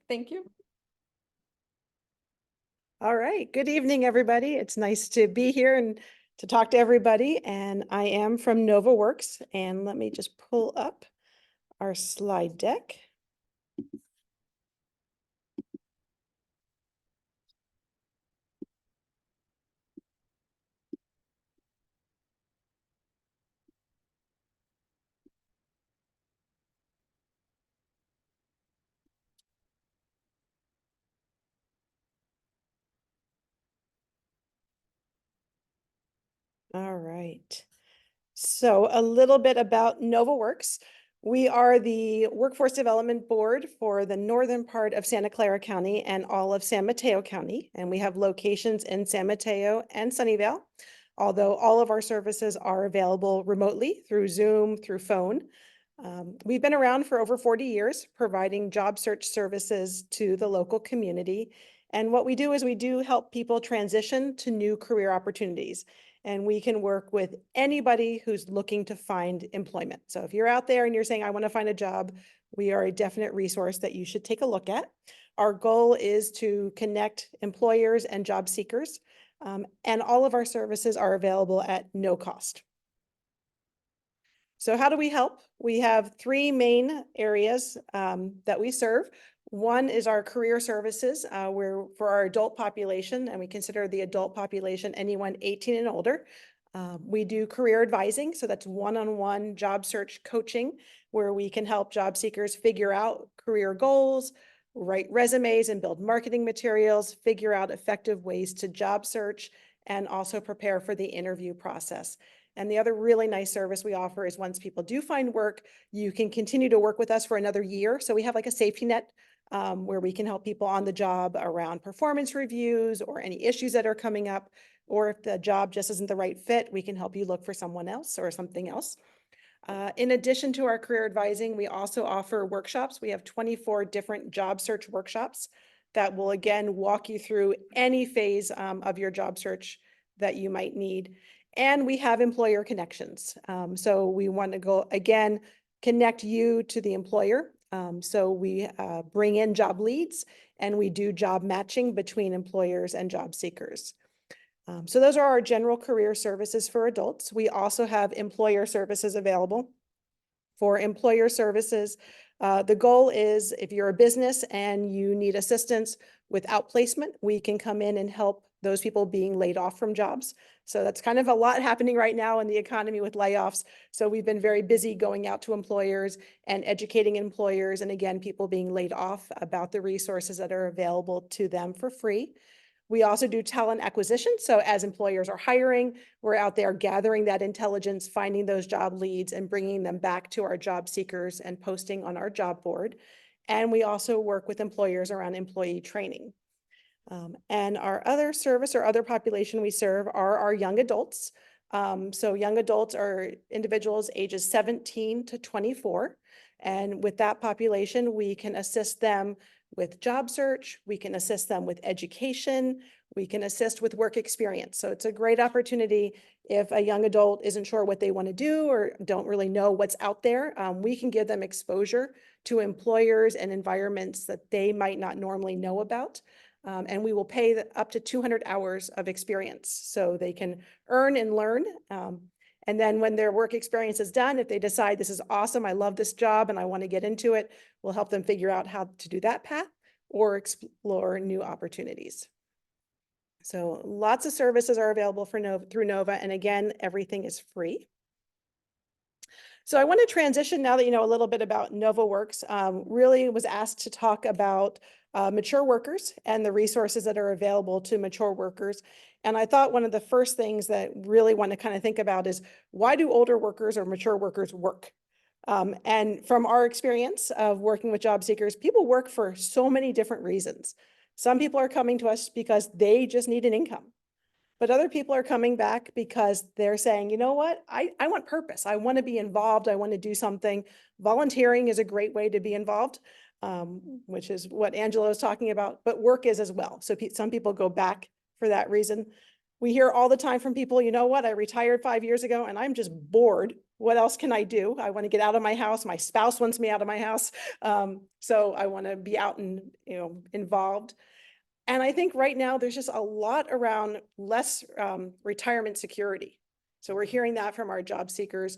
Thank you. All right. Good evening, everybody. It's nice to be here and to talk to everybody. And I am from Novaworks. And let me just pull up our slide deck. All right. So a little bit about Novaworks. We are the Workforce Development Board for the northern part of Santa Clara County and all of San Mateo County. And we have locations in San Mateo and Sunnyvale, although all of our services are available remotely through Zoom, through phone. We've been around for over 40 years, providing job search services to the local community. And what we do is we do help people transition to new career opportunities. And we can work with anybody who's looking to find employment. So if you're out there and you're saying, I want to find a job, we are a definite resource that you should take a look at. Our goal is to connect employers and job seekers, and all of our services are available at no cost. So how do we help? We have three main areas that we serve. One is our career services, where for our adult population, and we consider the adult population anyone 18 and older. We do career advising, so that's one-on-one job search coaching, where we can help job seekers figure out career goals, write resumes and build marketing materials, figure out effective ways to job search, and also prepare for the interview process. And the other really nice service we offer is once people do find work, you can continue to work with us for another year. So we have like a safety net where we can help people on the job around performance reviews or any issues that are coming up. Or if the job just isn't the right fit, we can help you look for someone else or something else. In addition to our career advising, we also offer workshops. We have 24 different job search workshops that will again walk you through any phase of your job search that you might need. And we have employer connections. So we want to go again, connect you to the employer. So we bring in job leads and we do job matching between employers and job seekers. So those are our general career services for adults. We also have employer services available. For employer services, the goal is if you're a business and you need assistance with outplacement, we can come in and help those people being laid off from jobs. So that's kind of a lot happening right now in the economy with layoffs. So we've been very busy going out to employers and educating employers, and again, people being laid off about the resources that are available to them for free. We also do talent acquisition. So as employers are hiring, we're out there gathering that intelligence, finding those job leads and bringing them back to our job seekers and posting on our job board. And we also work with employers around employee training. And our other service or other population we serve are our young adults. So young adults are individuals ages 17 to 24. And with that population, we can assist them with job search, we can assist them with education, we can assist with work experience. So it's a great opportunity if a young adult isn't sure what they want to do or don't really know what's out there. We can give them exposure to employers and environments that they might not normally know about. And we will pay up to 200 hours of experience so they can earn and learn. And then when their work experience is done, if they decide this is awesome, I love this job and I want to get into it, we'll help them figure out how to do that path or explore new opportunities. So lots of services are available for through Nova. And again, everything is free. So I want to transition now that you know a little bit about Novaworks. Really was asked to talk about mature workers and the resources that are available to mature workers. And I thought one of the first things that really want to kind of think about is why do older workers or mature workers work? And from our experience of working with job seekers, people work for so many different reasons. Some people are coming to us because they just need an income. But other people are coming back because they're saying, you know what, I want purpose. I want to be involved. I want to do something. Volunteering is a great way to be involved, which is what Angela is talking about, but work is as well. So some people go back for that reason. We hear all the time from people, you know what, I retired 5 years ago and I'm just bored. What else can I do? I want to get out of my house. My spouse wants me out of my house. So I want to be out and, involved. And I think right now there's just a lot around less retirement security. So we're hearing that from our job seekers,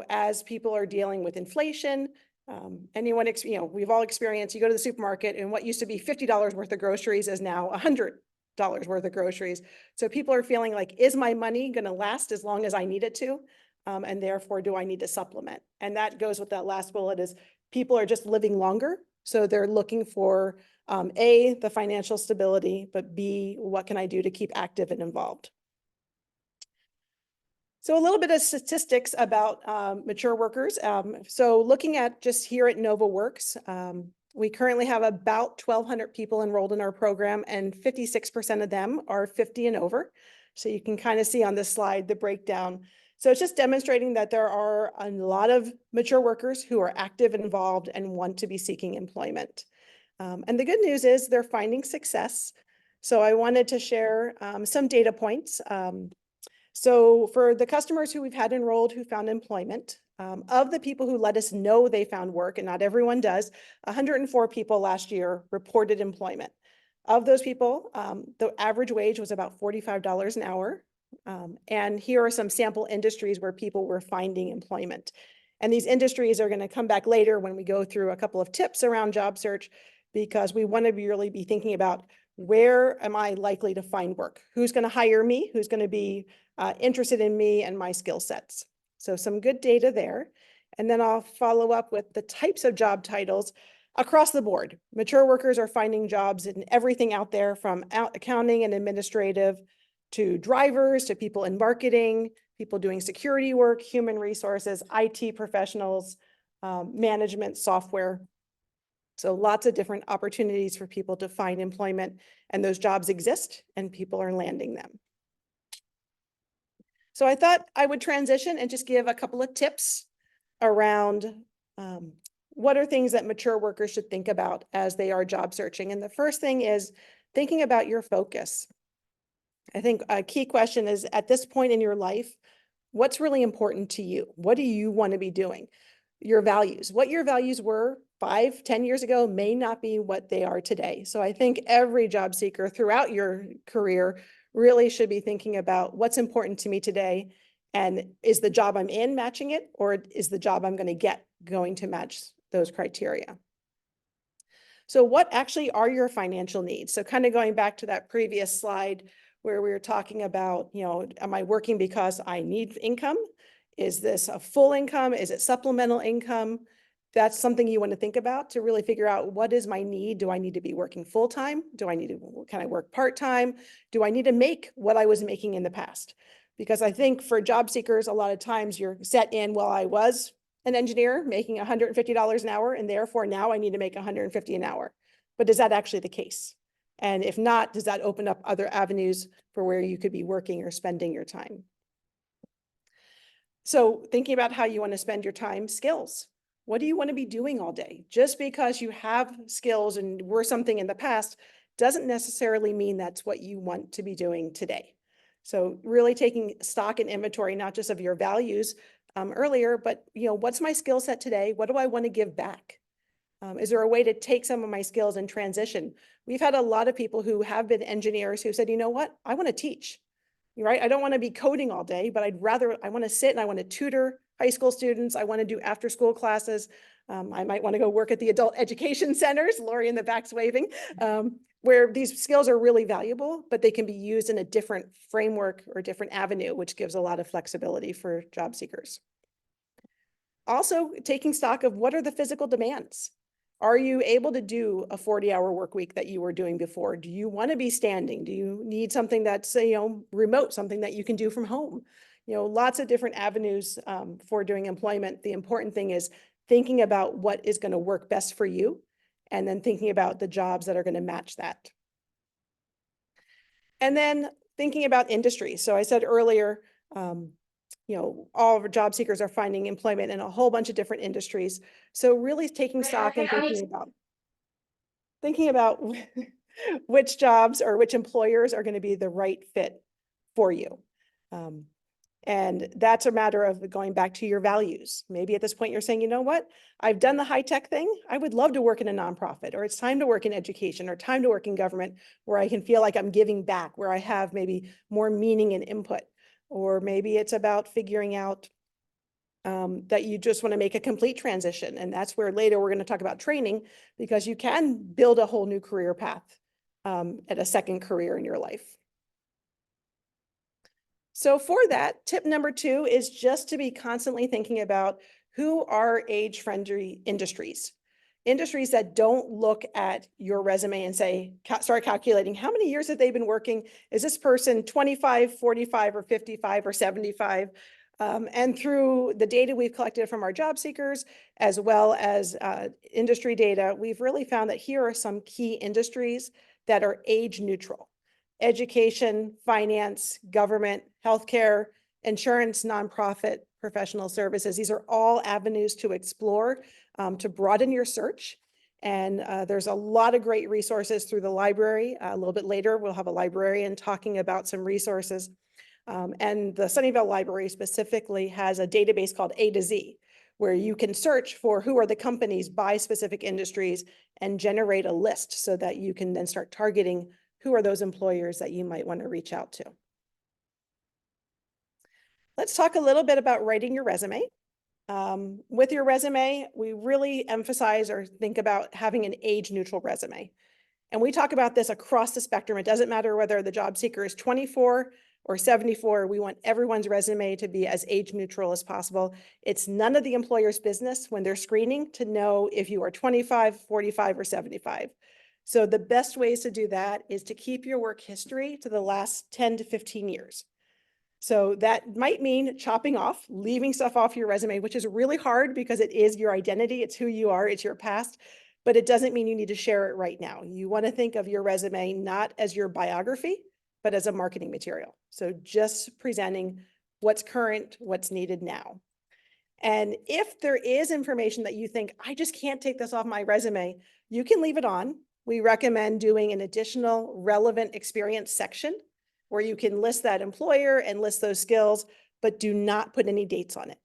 as people are dealing with inflation. We've all experienced, you go to the supermarket and what used to be $50 worth of groceries is now $100 worth of groceries. So people are feeling like, is my money going to last as long as I need it to? And therefore, do I need to supplement? And that goes with that last bullet is people are just living longer. So they're looking for A, the financial stability, but B, what can I do to keep active and involved? So a little bit of statistics about mature workers. So looking at just here at Novaworks, we currently have about 1,200 people enrolled in our program, and 56% of them are 50 and over. So you can kind of see on this slide the breakdown. So it's just demonstrating that there are a lot of mature workers who are active and involved and want to be seeking employment. And the good news is they're finding success. So I wanted to share some data points. So for the customers who we've had enrolled who found employment, of the people who let us know they found work, and not everyone does, 104 people last year reported employment. Of those people, the average wage was about $45 an hour. And here are some sample industries where people were finding employment. And these industries are going to come back later when we go through a couple of tips around job search, because we want to really be thinking about, where am I likely to find work? Who's going to hire me? Who's going to be interested in me and my skill sets? So some good data there. And then I'll follow up with the types of job titles across the board. Mature workers are finding jobs in everything out there, from accounting and administrative to drivers, to people in marketing, people doing security work, human resources, IT professionals, management, software. So lots of different opportunities for people to find employment, and those jobs exist and people are landing them. So I thought I would transition and just give a couple of tips around what are things that mature workers should think about as they are job searching. And the first thing is thinking about your focus. I think a key question is, at this point in your life, what's really important to you? What do you want to be doing? Your values. What your values were 5, 10 years ago may not be what they are today. So I think every job seeker throughout your career really should be thinking about what's important to me today, and is the job I'm in matching it, or is the job I'm going to get going to match those criteria? So what actually are your financial needs? So kind of going back to that previous slide where we were talking about, am I working because I need income? Is this a full income? Is it supplemental income? That's something you want to think about to really figure out, what is my need? Do I need to be working full time? Can I work part time? Do I need to make what I was making in the past? Because I think for job seekers, a lot of times you're set in, well, I was an engineer making $150 an hour, and therefore now I need to make $150 an hour. But is that actually the case? And if not, does that open up other avenues for where you could be working or spending your time? So thinking about how you want to spend your time, skills. What do you want to be doing all day? Just because you have skills and were something in the past doesn't necessarily mean that's what you want to be doing today. So really taking stock and inventory, not just of your values earlier, but what's my skill set today? What do I want to give back? Is there a way to take some of my skills and transition? We've had a lot of people who have been engineers who said, you know what, I want to teach, right? I don't want to be coding all day, but I want to sit and I want to tutor high school students. I want to do after school classes. I might want to go work at the adult education centers, Lori in the back's waving, where these skills are really valuable, but they can be used in a different framework or different avenue, which gives a lot of flexibility for job seekers. Also, taking stock of, what are the physical demands? Are you able to do a 40-hour work week that you were doing before? Do you want to be standing? Do you need something that's, remote, something that you can do from home? Lots of different avenues for doing employment. The important thing is thinking about what is going to work best for you, and then thinking about the jobs that are going to match that. And then thinking about industry. So I said earlier, all of our job seekers are finding employment in a whole bunch of different industries. So really taking stock and thinking about which jobs or which employers are going to be the right fit for you. And that's a matter of going back to your values. Maybe at this point you're saying, you know what, I've done the high tech thing. I would love to work in a nonprofit, or it's time to work in education, or time to work in government where I can feel like I'm giving back, where I have maybe more meaning and input. Or maybe it's about figuring out that you just want to make a complete transition. And that's where later we're going to talk about training, because you can build a whole new career path at a second career in your life. So for that, tip number 2 is just to be constantly thinking about who are age-friendly industries. Industries that don't look at your resume and say, start calculating how many years have they been working? Is this person 25, 45, or 55, or 75? And through the data we've collected from our job seekers, as well as industry data, we've really found that here are some key industries that are age neutral. Education, finance, government, healthcare, insurance, nonprofit, professional services. These are all avenues to explore to broaden your search. And there's a lot of great resources through the library. A little bit later, we'll have a librarian talking about some resources. And the Sunnyvale Library specifically has a database called A to Z, where you can search for who are the companies by specific industries and generate a list so that you can then start targeting who are those employers that you might want to reach out to. Let's talk a little bit about writing your resume. With your resume, we really emphasize or think about having an age-neutral resume. And we talk about this across the spectrum. It doesn't matter whether the job seeker is 24 or 74. We want everyone's resume to be as age-neutral as possible. It's none of the employer's business when they're screening to know if you are 25, 45, or 75. So the best ways to do that is to keep your work history to the last 10 to 15 years. So that might mean chopping off, leaving stuff off your resume, which is really hard because it is your identity. It's who you are. It's your past, but it doesn't mean you need to share it right now. You want to think of your resume not as your biography, but as a marketing material. So just presenting what's current, what's needed now. And if there is information that you think, I just can't take this off my resume, you can leave it on. We recommend doing an additional relevant experience section where you can list that employer and list those skills, but do not put any dates on it.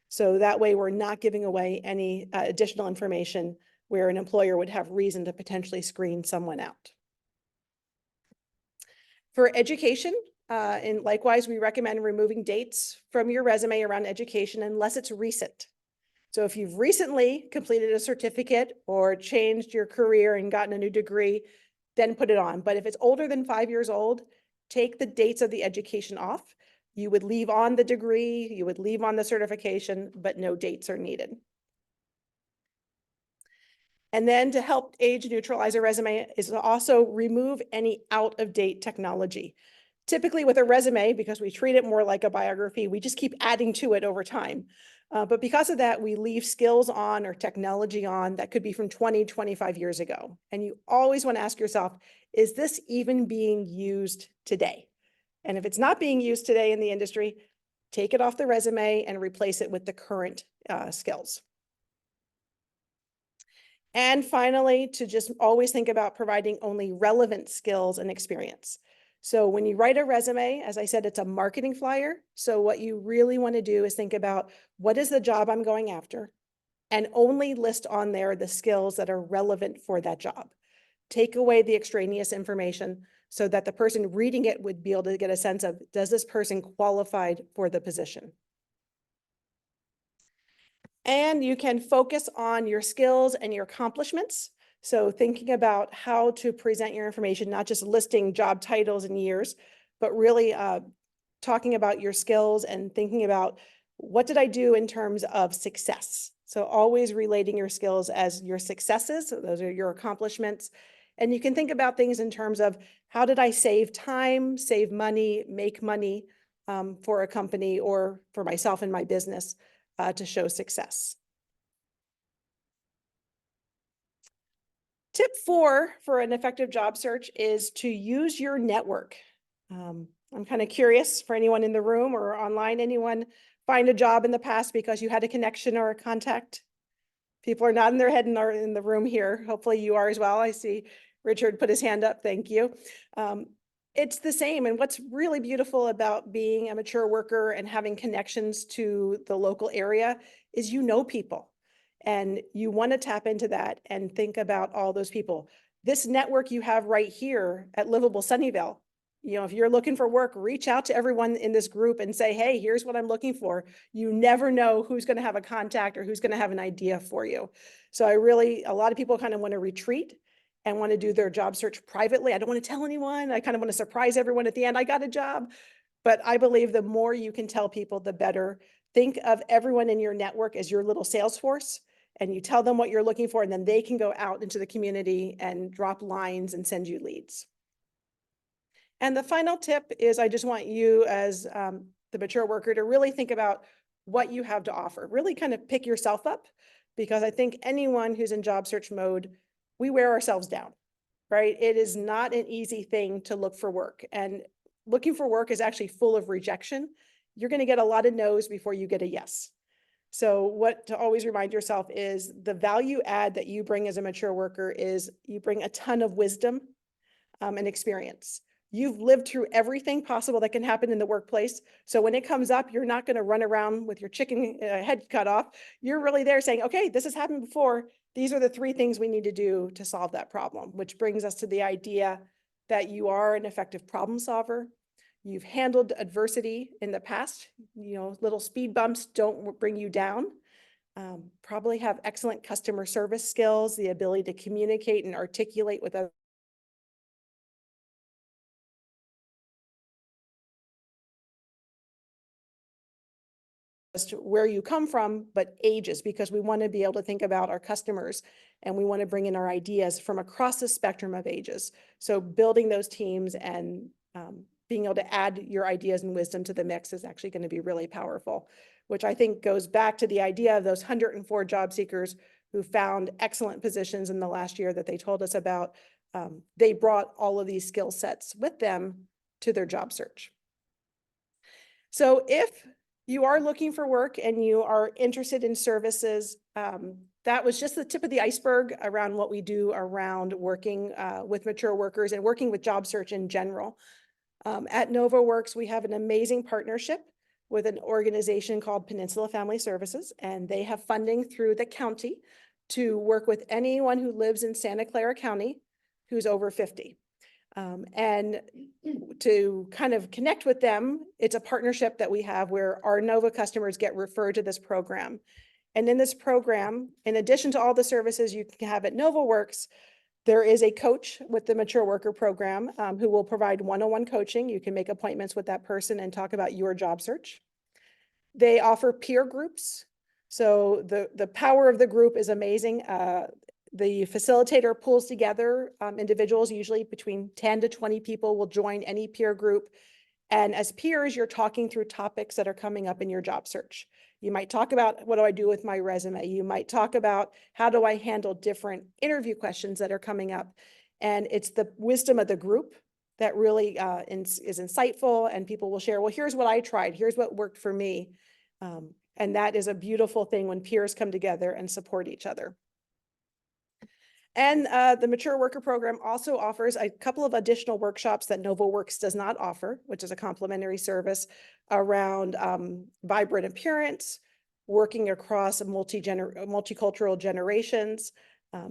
So that way we're not giving away any additional information where an employer would have reason to potentially screen someone out. For education, and likewise, we recommend removing dates from your resume around education unless it's recent. So if you've recently completed a certificate or changed your career and gotten a new degree, then put it on. But if it's older than 5 years old, take the dates of the education off. You would leave on the degree, you would leave on the certification, but no dates are needed. And then to help age neutralize a resume is to also remove any out-of-date technology. Typically with a resume, because we treat it more like a biography, we just keep adding to it over time. But because of that, we leave skills on or technology on that could be from 20, 25 years ago. And you always want to ask yourself, is this even being used today? And if it's not being used today in the industry, take it off the resume and replace it with the current skills. And finally, to just always think about providing only relevant skills and experience. So when you write a resume, as I said, it's a marketing flyer. So what you really want to do is think about what is the job I'm going after and only list on there the skills that are relevant for that job. Take away the extraneous information so that the person reading it would be able to get a sense of, does this person qualified for the position? And you can focus on your skills and your accomplishments. So thinking about how to present your information, not just listing job titles and years, but really talking about your skills and thinking about what did I do in terms of success? So always relating your skills as your successes. So those are your accomplishments. And you can think about things in terms of how did I save time, save money, make money for a company or for myself and my business to show success. Tip 4 for an effective job search is to use your network. I'm kind of curious for anyone in the room or online, anyone find a job in the past because you had a connection or a contact? People are nodding their head in the room here. Hopefully you are as well. I see Richard put his hand up. Thank you. It's the same. And what's really beautiful about being a mature worker and having connections to the local area is you know people and you want to tap into that and think about all those people. This network you have right here at Livable Sunnyvale, if you're looking for work, reach out to everyone in this group and say, hey, here's what I'm looking for. You never know who's going to have a contact or who's going to have an idea for you. So a lot of people kind of want to retreat and want to do their job search privately. I don't want to tell anyone. I kind of want to surprise everyone at the end. I got a job. But I believe the more you can tell people, the better. Think of everyone in your network as your little sales force, and you tell them what you're looking for, and then they can go out into the community and drop lines and send you leads. And the final tip is I just want you as the mature worker to really think about what you have to offer. Really kind of pick yourself up, because I think anyone who's in job search mode, we wear ourselves down, right? It is not an easy thing to look for work, and looking for work is actually full of rejection. You're going to get a lot of no's before you get a yes. So what to always remind yourself is the value add that you bring as a mature worker is you bring a ton of wisdom and experience. You've lived through everything possible that can happen in the workplace. So when it comes up, you're not going to run around with your chicken head cut off. You're really there saying, okay, this has happened before. These are the 3 things we need to do to solve that problem, which brings us to the idea that you are an effective problem solver. You've handled adversity in the past. Little speed bumps don't bring you down. Probably have excellent customer service skills, the ability to communicate and articulate with others. Where you come from, but ages, because we want to be able to think about our customers and we want to bring in our ideas from across the spectrum of ages. So building those teams and being able to add your ideas and wisdom to the mix is actually going to be really powerful, which I think goes back to the idea of those 104 job seekers who found excellent positions in the last year that they told us about. They brought all of these skill sets with them to their job search. So if you are looking for work and you are interested in services, that was just the tip of the iceberg around what we do around working with mature workers and working with job search in general. At Novaworks, we have an amazing partnership with an organization called Peninsula Family Services, and they have funding through the county to work with anyone who lives in Santa Clara County who's over 50. And to kind of connect with them, it's a partnership that we have where our Nova customers get referred to this program. And in this program, in addition to all the services you can have at Novaworks, there is a coach with the Mature Worker Program who will provide one-on-one coaching. You can make appointments with that person and talk about your job search. They offer peer groups. So the power of the group is amazing. The facilitator pulls together individuals, usually between 10 to 20 people will join any peer group. And as peers, you're talking through topics that are coming up in your job search. You might talk about, what do I do with my resume? You might talk about, how do I handle different interview questions that are coming up? And it's the wisdom of the group that really is insightful, and people will share, well, here's what I tried. Here's what worked for me. And that is a beautiful thing when peers come together and support each other. And the Mature Worker Program also offers a couple of additional workshops that Novaworks does not offer, which is a complimentary service around vibrant appearance, working across multicultural generations.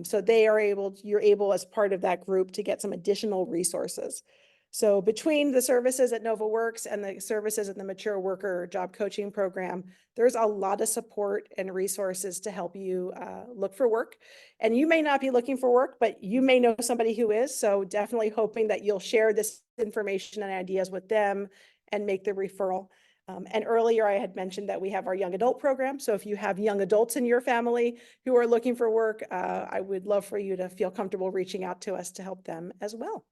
So you're able as part of that group to get some additional resources. So between the services at Novaworks and the services in the Mature Worker Job Coaching Program, there's a lot of support and resources to help you look for work. And you may not be looking for work, but you may know somebody who is. So definitely hoping that you'll share this information and ideas with them and make the referral. And earlier I had mentioned that we have our young adult program. So if you have young adults in your family who are looking for work, I would love for you to feel comfortable reaching out to us to help them as well.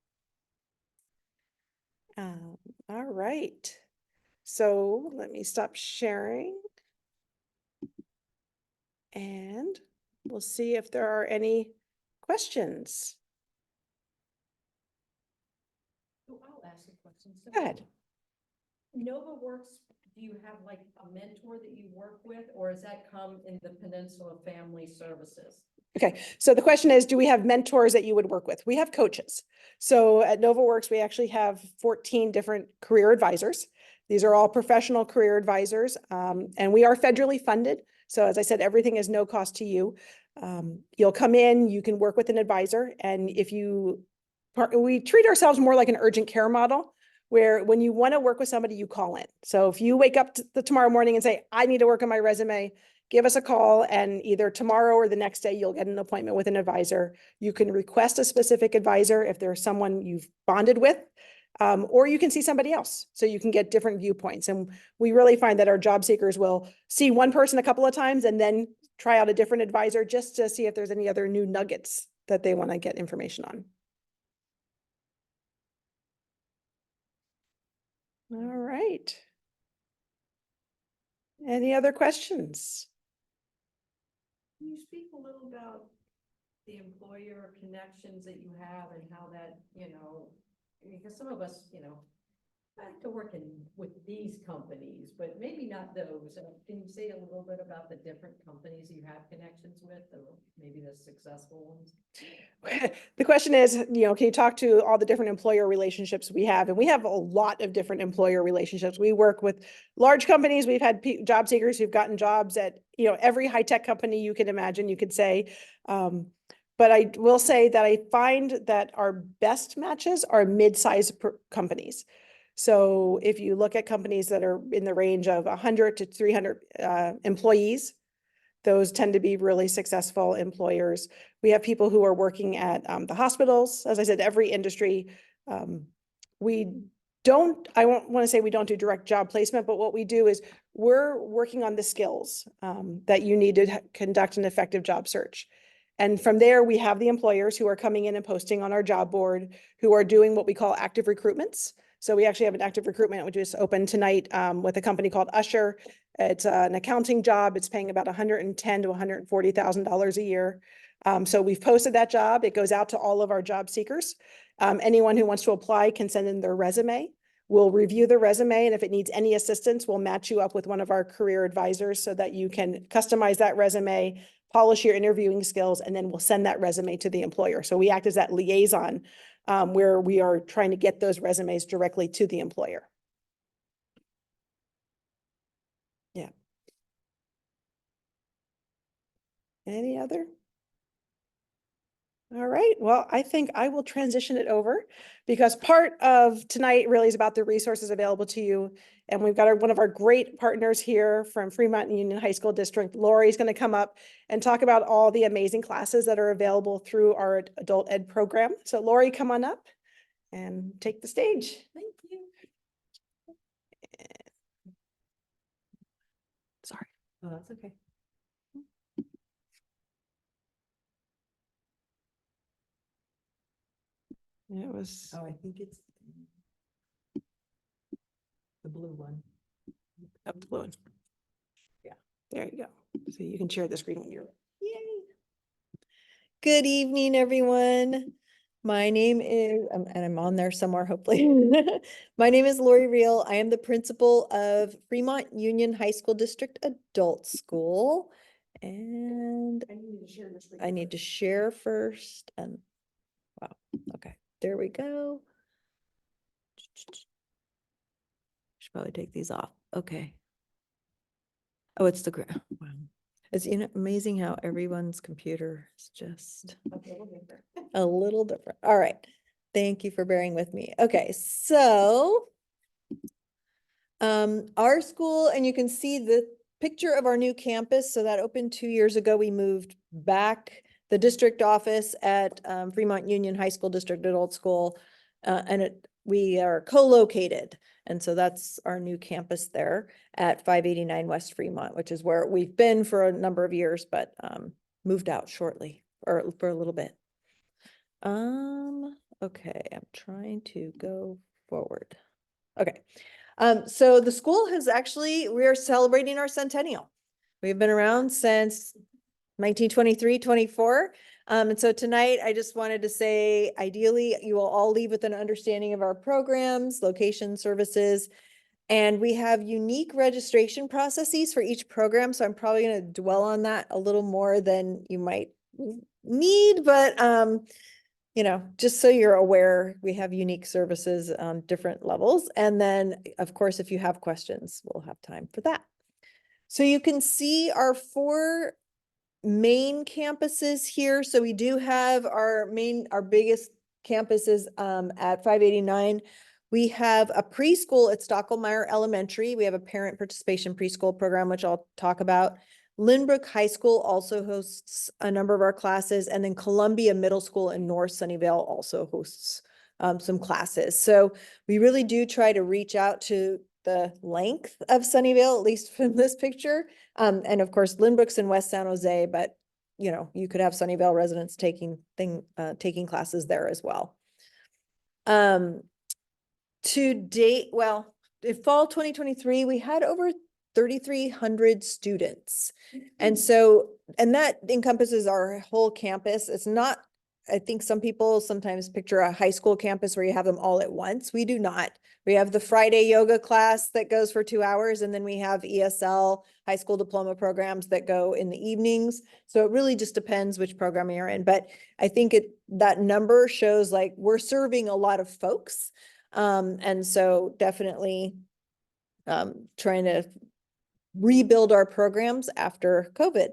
All right. So let me stop sharing. And we'll see if there are any questions. Oh, I'll ask a question. So Go ahead. Novaworks do you have like a mentor that you work with, or does that come in the Peninsula Family Services? Okay, so the question is, do we have mentors that you would work with? We have coaches. So at Novaworks, we actually have 14 different career advisors. These are all professional career advisors, and we are federally funded. So as I said, everything is no cost to you. You'll come in, you can work with an advisor, and if you, we treat ourselves more like an urgent care model, where when you want to work with somebody, you call in. So if you wake up tomorrow morning and say, I need to work on my resume, give us a call, and either tomorrow or the next day, you'll get an appointment with an advisor. You can request a specific advisor if there's someone you've bonded with, or you can see somebody else. So you can get different viewpoints. And we really find that our job seekers will see one person a couple of times and then try out a different advisor just to see if there's any other new nuggets that they want to get information on. All right. Any other questions? Can you speak a little about the employer connections that you have and how that, because some of us, I like to work with these companies, but maybe not those. Can you say a little bit about the different companies you have connections with, or maybe the successful ones? The question is, can you talk to all the different employer relationships we have? And we have a lot of different employer relationships. We work with large companies. We've had job seekers who've gotten jobs at, every high-tech company you can imagine, you could say. But I will say that I find that our best matches are mid-sized companies. So if you look at companies that are in the range of 100 to 300 employees, those tend to be really successful employers. We have people who are working at the hospitals. As I said, every industry. We don't, I won't want to say we don't do direct job placement, but what we do is we're working on the skills that you need to conduct an effective job search. And from there, we have the employers who are coming in and posting on our job board, who are doing what we call active recruitments. So we actually have an active recruitment, which is open tonight with a company called Usher. It's an accounting job. It's paying about $110,000 to $140,000 a year. So we've posted that job. It goes out to all of our job seekers. Anyone who wants to apply can send in their resume. We'll review the resume, and if it needs any assistance, we'll match you up with one of our career advisors so that you can customize that resume, polish your interviewing skills, and then we'll send that resume to the employer. So we act as that liaison where we are trying to get those resumes directly to the employer. Yeah. Any other? All right, well, I think I will transition it over because part of tonight really is about the resources available to you. And we've got one of our great partners here from Fremont Union High School District. Lori's going to come up and talk about all the amazing classes that are available through our adult ed program. So Lori, come on up and take the stage. Thank you. Sorry. Oh, that's okay. It was. Oh, I think it's the blue one. Up the blue one. Yeah, there you go. So you can share the screen when you're. Yay. Good evening, everyone. My name is, and I'm on there somewhere, hopefully. My name is Lori Reel. I am the principal of Fremont Union High School District Adult School. And I need to share the screen. I need to share first. And wow, okay, there we go. Should probably take these off. Okay. Oh, it's the, wow. It's amazing how everyone's computer is just a little different. All right. Thank you for bearing with me. Okay, so our school, and you can see the picture of our new campus. So that opened 2 years ago. We moved back the district office at Fremont Union High School District Adult School, and we are co-located. And so that's our new campus there at 589 West Fremont, which is where we've been for a number of years, but moved out shortly or for a little bit. Okay, I'm trying to go forward. Okay. So the school has actually, we are celebrating our centennial. We've been around since 1923, 24. And so tonight I just wanted to say, ideally, you will all leave with an understanding of our programs, location, services, And we have unique registration processes for each program. So I'm probably going to dwell on that a little more than you might need, but you know, just so you're aware, we have unique services on different levels. And then, of course, if you have questions, we'll have time for that. So you can see our 4 main campuses here. So we do have our biggest campuses at 589. We have a preschool at Stockholmeyer Elementary. We have a parent participation preschool program, which I'll talk about. Lynbrook High School also hosts a number of our classes, and then Columbia Middle School in North Sunnyvale also hosts some classes. So we really do try to reach out to the length of Sunnyvale, at least from this picture. And of course, Lynbrook's in West San Jose, but you know, you could have Sunnyvale residents taking classes there as well. To date, well, in fall 2023, we had over 3,300 students. And so, and that encompasses our whole campus. It's not, I think some people sometimes picture a high school campus where you have them all at once. We do not. We have the Friday yoga class that goes for 2 hours, and then we have ESL high school diploma programs that go in the evenings. So it really just depends which program you're in. But I think that number shows like we're serving a lot of folks. And so definitely trying to rebuild our programs after COVID.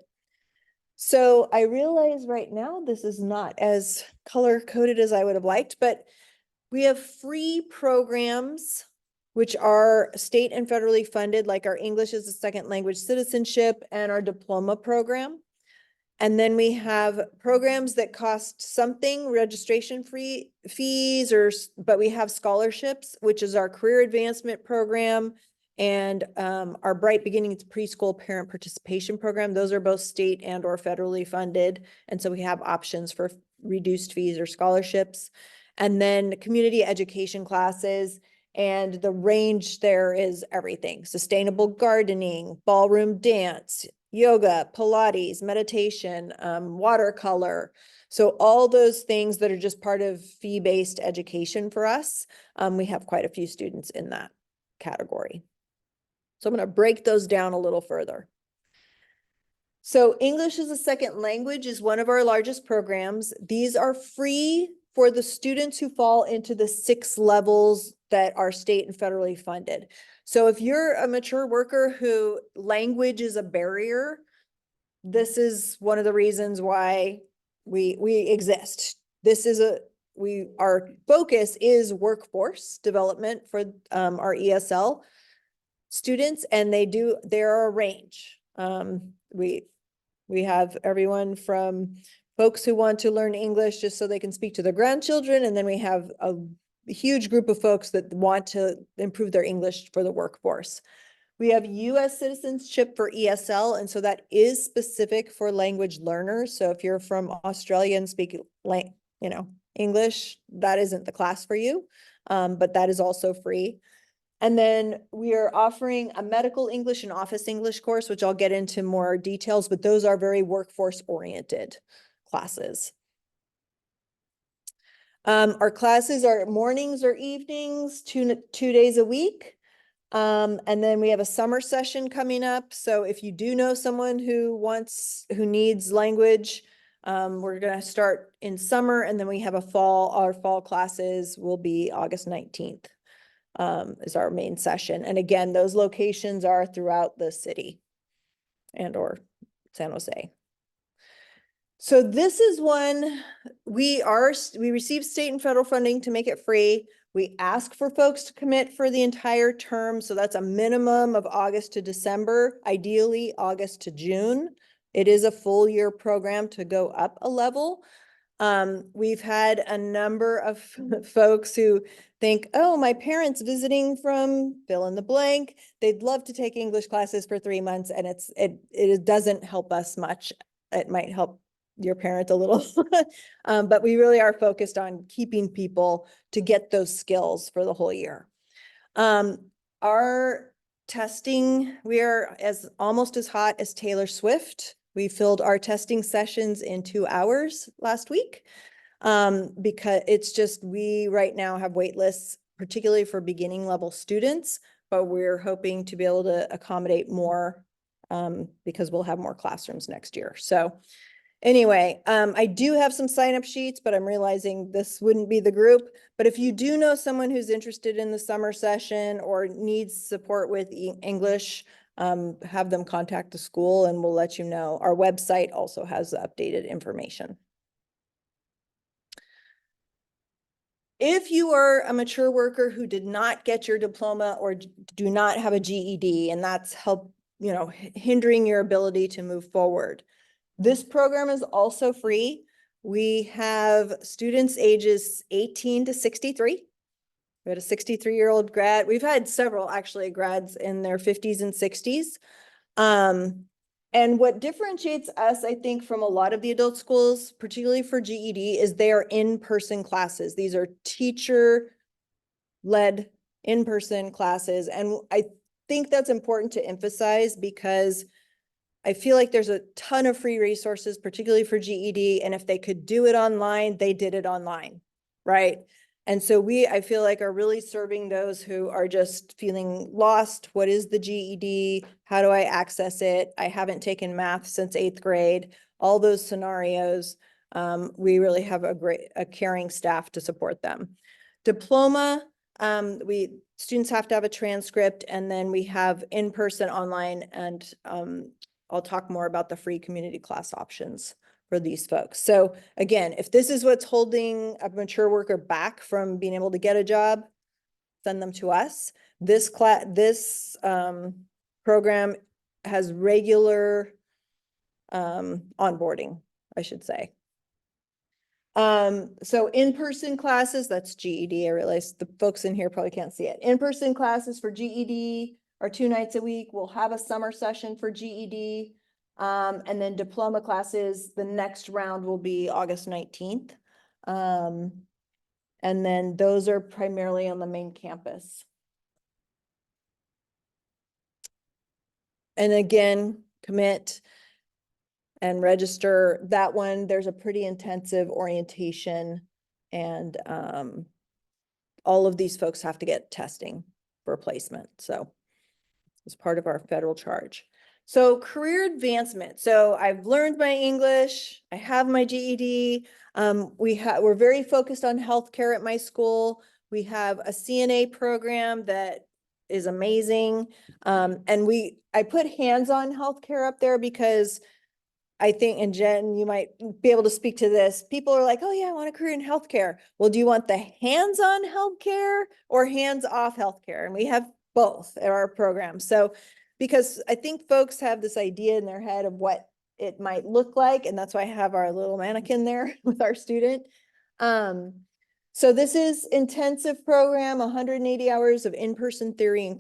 So I realize right now this is not as color coded as I would have liked, but we have free programs which are state and federally funded, like our English as a Second Language Citizenship and our diploma program. And then we have programs that cost something, registration fees, but we have scholarships, which is our career advancement program and our Bright Beginnings Preschool Parent Participation Program. Those are both state and or federally funded. And so we have options for reduced fees or scholarships. And then community education classes. And the range there is everything: sustainable gardening, ballroom dance, yoga, Pilates, meditation, watercolor. So all those things that are just part of fee-based education for us, we have quite a few students in that category. So I'm going to break those down a little further. So English as a Second Language is one of our largest programs. These are free for the students who fall into the 6 levels that are state and federally funded. So if you're a mature worker who language is a barrier, this is one of the reasons why we exist. Our focus is workforce development for our ESL students, and there are a range. We have everyone from folks who want to learn English just so they can speak to their grandchildren, and then we have a huge group of folks that want to improve their English for the workforce. We have U.S. citizenship for ESL, and so that is specific for language learners. So if you're from Australia and speak English, that isn't the class for you, but that is also free. And then we are offering a medical English and office English course, which I'll get into more details, but those are very workforce oriented classes. Our classes are mornings or evenings, two days a week. And then we have a summer session coming up. So if you do know someone who needs language, we're going to start in summer, and then we have our fall classes will be August 19th. Is our main session. And again, those locations are throughout the city and or San Jose. So this is one we receive state and federal funding to make it free. We ask for folks to commit for the entire term. So that's a minimum of August to December, ideally August to June. It is a full year program to go up a level. We've had a number of folks who think, oh, my parents visiting from fill in the blank. They'd love to take English classes for 3 months, and it doesn't help us much. It might help your parent a little, but we really are focused on keeping people to get those skills for the whole year. Our testing, we are almost as hot as Taylor Swift. We filled our testing sessions in 2 hours last week because we right now have wait lists, particularly for beginning level students. but we're hoping to be able to accommodate more because we'll have more classrooms next year. So anyway, I do have some sign-up sheets, but I'm realizing this wouldn't be the group. But if you do know someone who's interested in the summer session or needs support with English, have them contact the school and we'll let you know. Our website also has the updated information. If you are a mature worker who did not get your diploma or do not have a GED, and that's hindering your ability to move forward, this program is also free. We have students ages 18 to 63. We had a 63-year-old grad. We've had several actually grads in their 50s and 60s. And what differentiates us, I think, from a lot of the adult schools, particularly for GED, is they are in-person classes. These are teacher-led in-person classes. And I think that's important to emphasize because I feel like there's a ton of free resources, particularly for GED. And if they could do it online, they did it online, right? And so I feel like are really serving those who are just feeling lost. What is the GED? How do I access it? I haven't taken math since 8th grade. All those scenarios, we really have a caring staff to support them. Diploma, students have to have a transcript, and then we have in-person, online, and I'll talk more about the free community class options for these folks. So again, if this is what's holding a mature worker back from being able to get a job, send them to us. This program has regular onboarding, I should say. So in-person classes, that's GED. I realize the folks in here probably can't see it. In-person classes for GED are 2 nights a week. We'll have a summer session for GED. And then diploma classes, the next round will be August 19th. And then those are primarily on the main campus. And again, commit and register. That one, there's a pretty intensive orientation, and all of these folks have to get testing for placement. So it's part of our federal charge. So career advancement. So I've learned my English. I have my GED. We're very focused on healthcare at my school. We have a CNA program that is amazing. And I put hands-on healthcare up there because I think, and Jen, you might be able to speak to this. People are like, oh yeah, I want a career in healthcare. Well, do you want the hands-on healthcare or hands-off healthcare? And we have both at our program. So, because I think folks have this idea in their head of what it might look like. And that's why I have our little mannequin there with our student. So this is intensive program, 180 hours of in-person theory and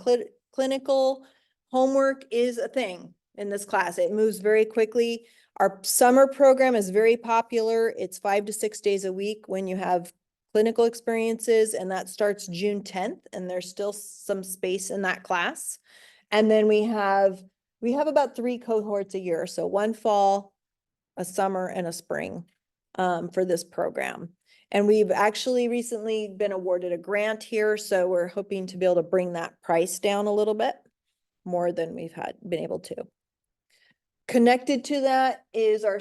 clinical. Homework is a thing in this class. It moves very quickly. Our summer program is very popular. It's 5 to 6 days a week when you have clinical experiences, and that starts June 10th, and there's still some space in that class. And then we have about 3 cohorts a year. So 1 fall, a summer, and a spring for this program. And we've actually recently been awarded a grant here. So we're hoping to be able to bring that price down a little bit more than we've been able to. Connected to that is our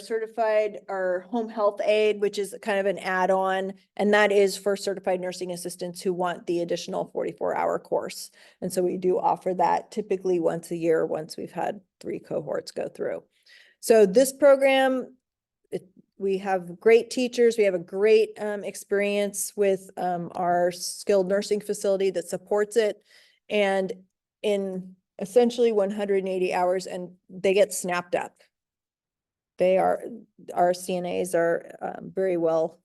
home health aid, which is kind of an add-on, and that is for certified nursing assistants who want the additional 44-hour course. And so we do offer that typically once a year, once we've had 3 cohorts go through. So this program, we have great teachers. We have a great experience with our skilled nursing facility that supports it. And in essentially 180 hours, and they get snapped up. Our CNAs are very well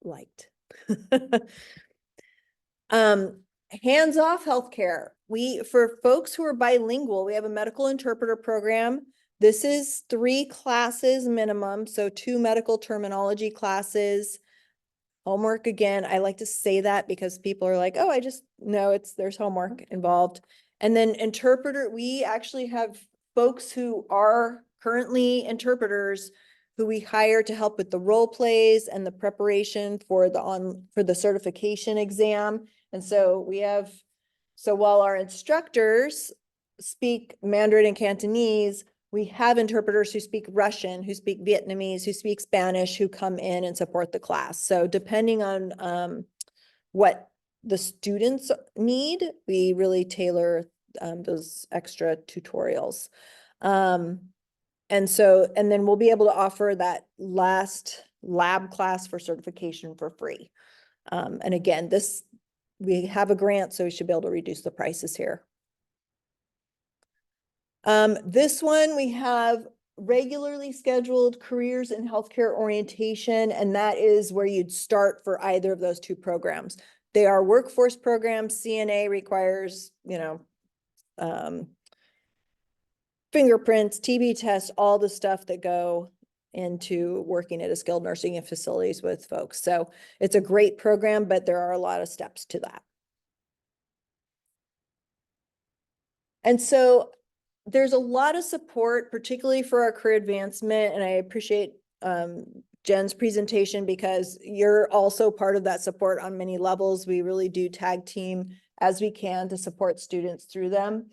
liked. Hands-off healthcare. For folks who are bilingual, we have a medical interpreter program. This is 3 classes minimum, so 2 medical terminology classes. Homework, again, I like to say that because people are like, oh, I just know there's homework involved. And then interpreter, we actually have folks who are currently interpreters who we hire to help with the role plays and the preparation for the certification exam. And so we have So while our instructors speak Mandarin and Cantonese, we have interpreters who speak Russian, who speak Vietnamese, who speak Spanish, who come in and support the class. So depending on what the students need, we really tailor those extra tutorials. And then we'll be able to offer that last lab class for certification for free. And again, we have a grant, so we should be able to reduce the prices here. This one, we have regularly scheduled careers in healthcare orientation, and that is where you'd start for either of those two programs. They are workforce programs. CNA requires, fingerprints, TB tests, all the stuff that go into working at a skilled nursing facilities with folks. So it's a great program, but there are a lot of steps to that. And so there's a lot of support, particularly for our career advancement. And I appreciate Jen's presentation because you're also part of that support on many levels. We really do tag team as we can to support students through them.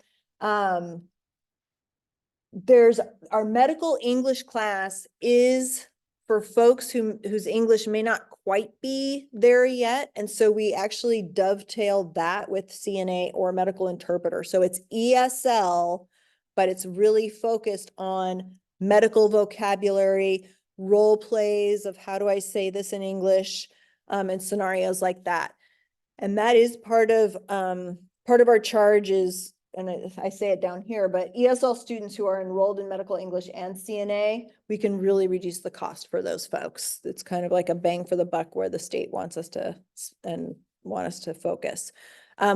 There's our medical English class is for folks whose English may not quite be there yet. And so we actually dovetail that with CNA or medical interpreter. So it's ESL, but it's really focused on medical vocabulary, role plays of how do I say this in English, and scenarios like that. And that is part of our charge is, and I say it down here, but ESL students who are enrolled in medical English and CNA, we can really reduce the cost for those folks. It's kind of like a bang for the buck where the state wants us to focus.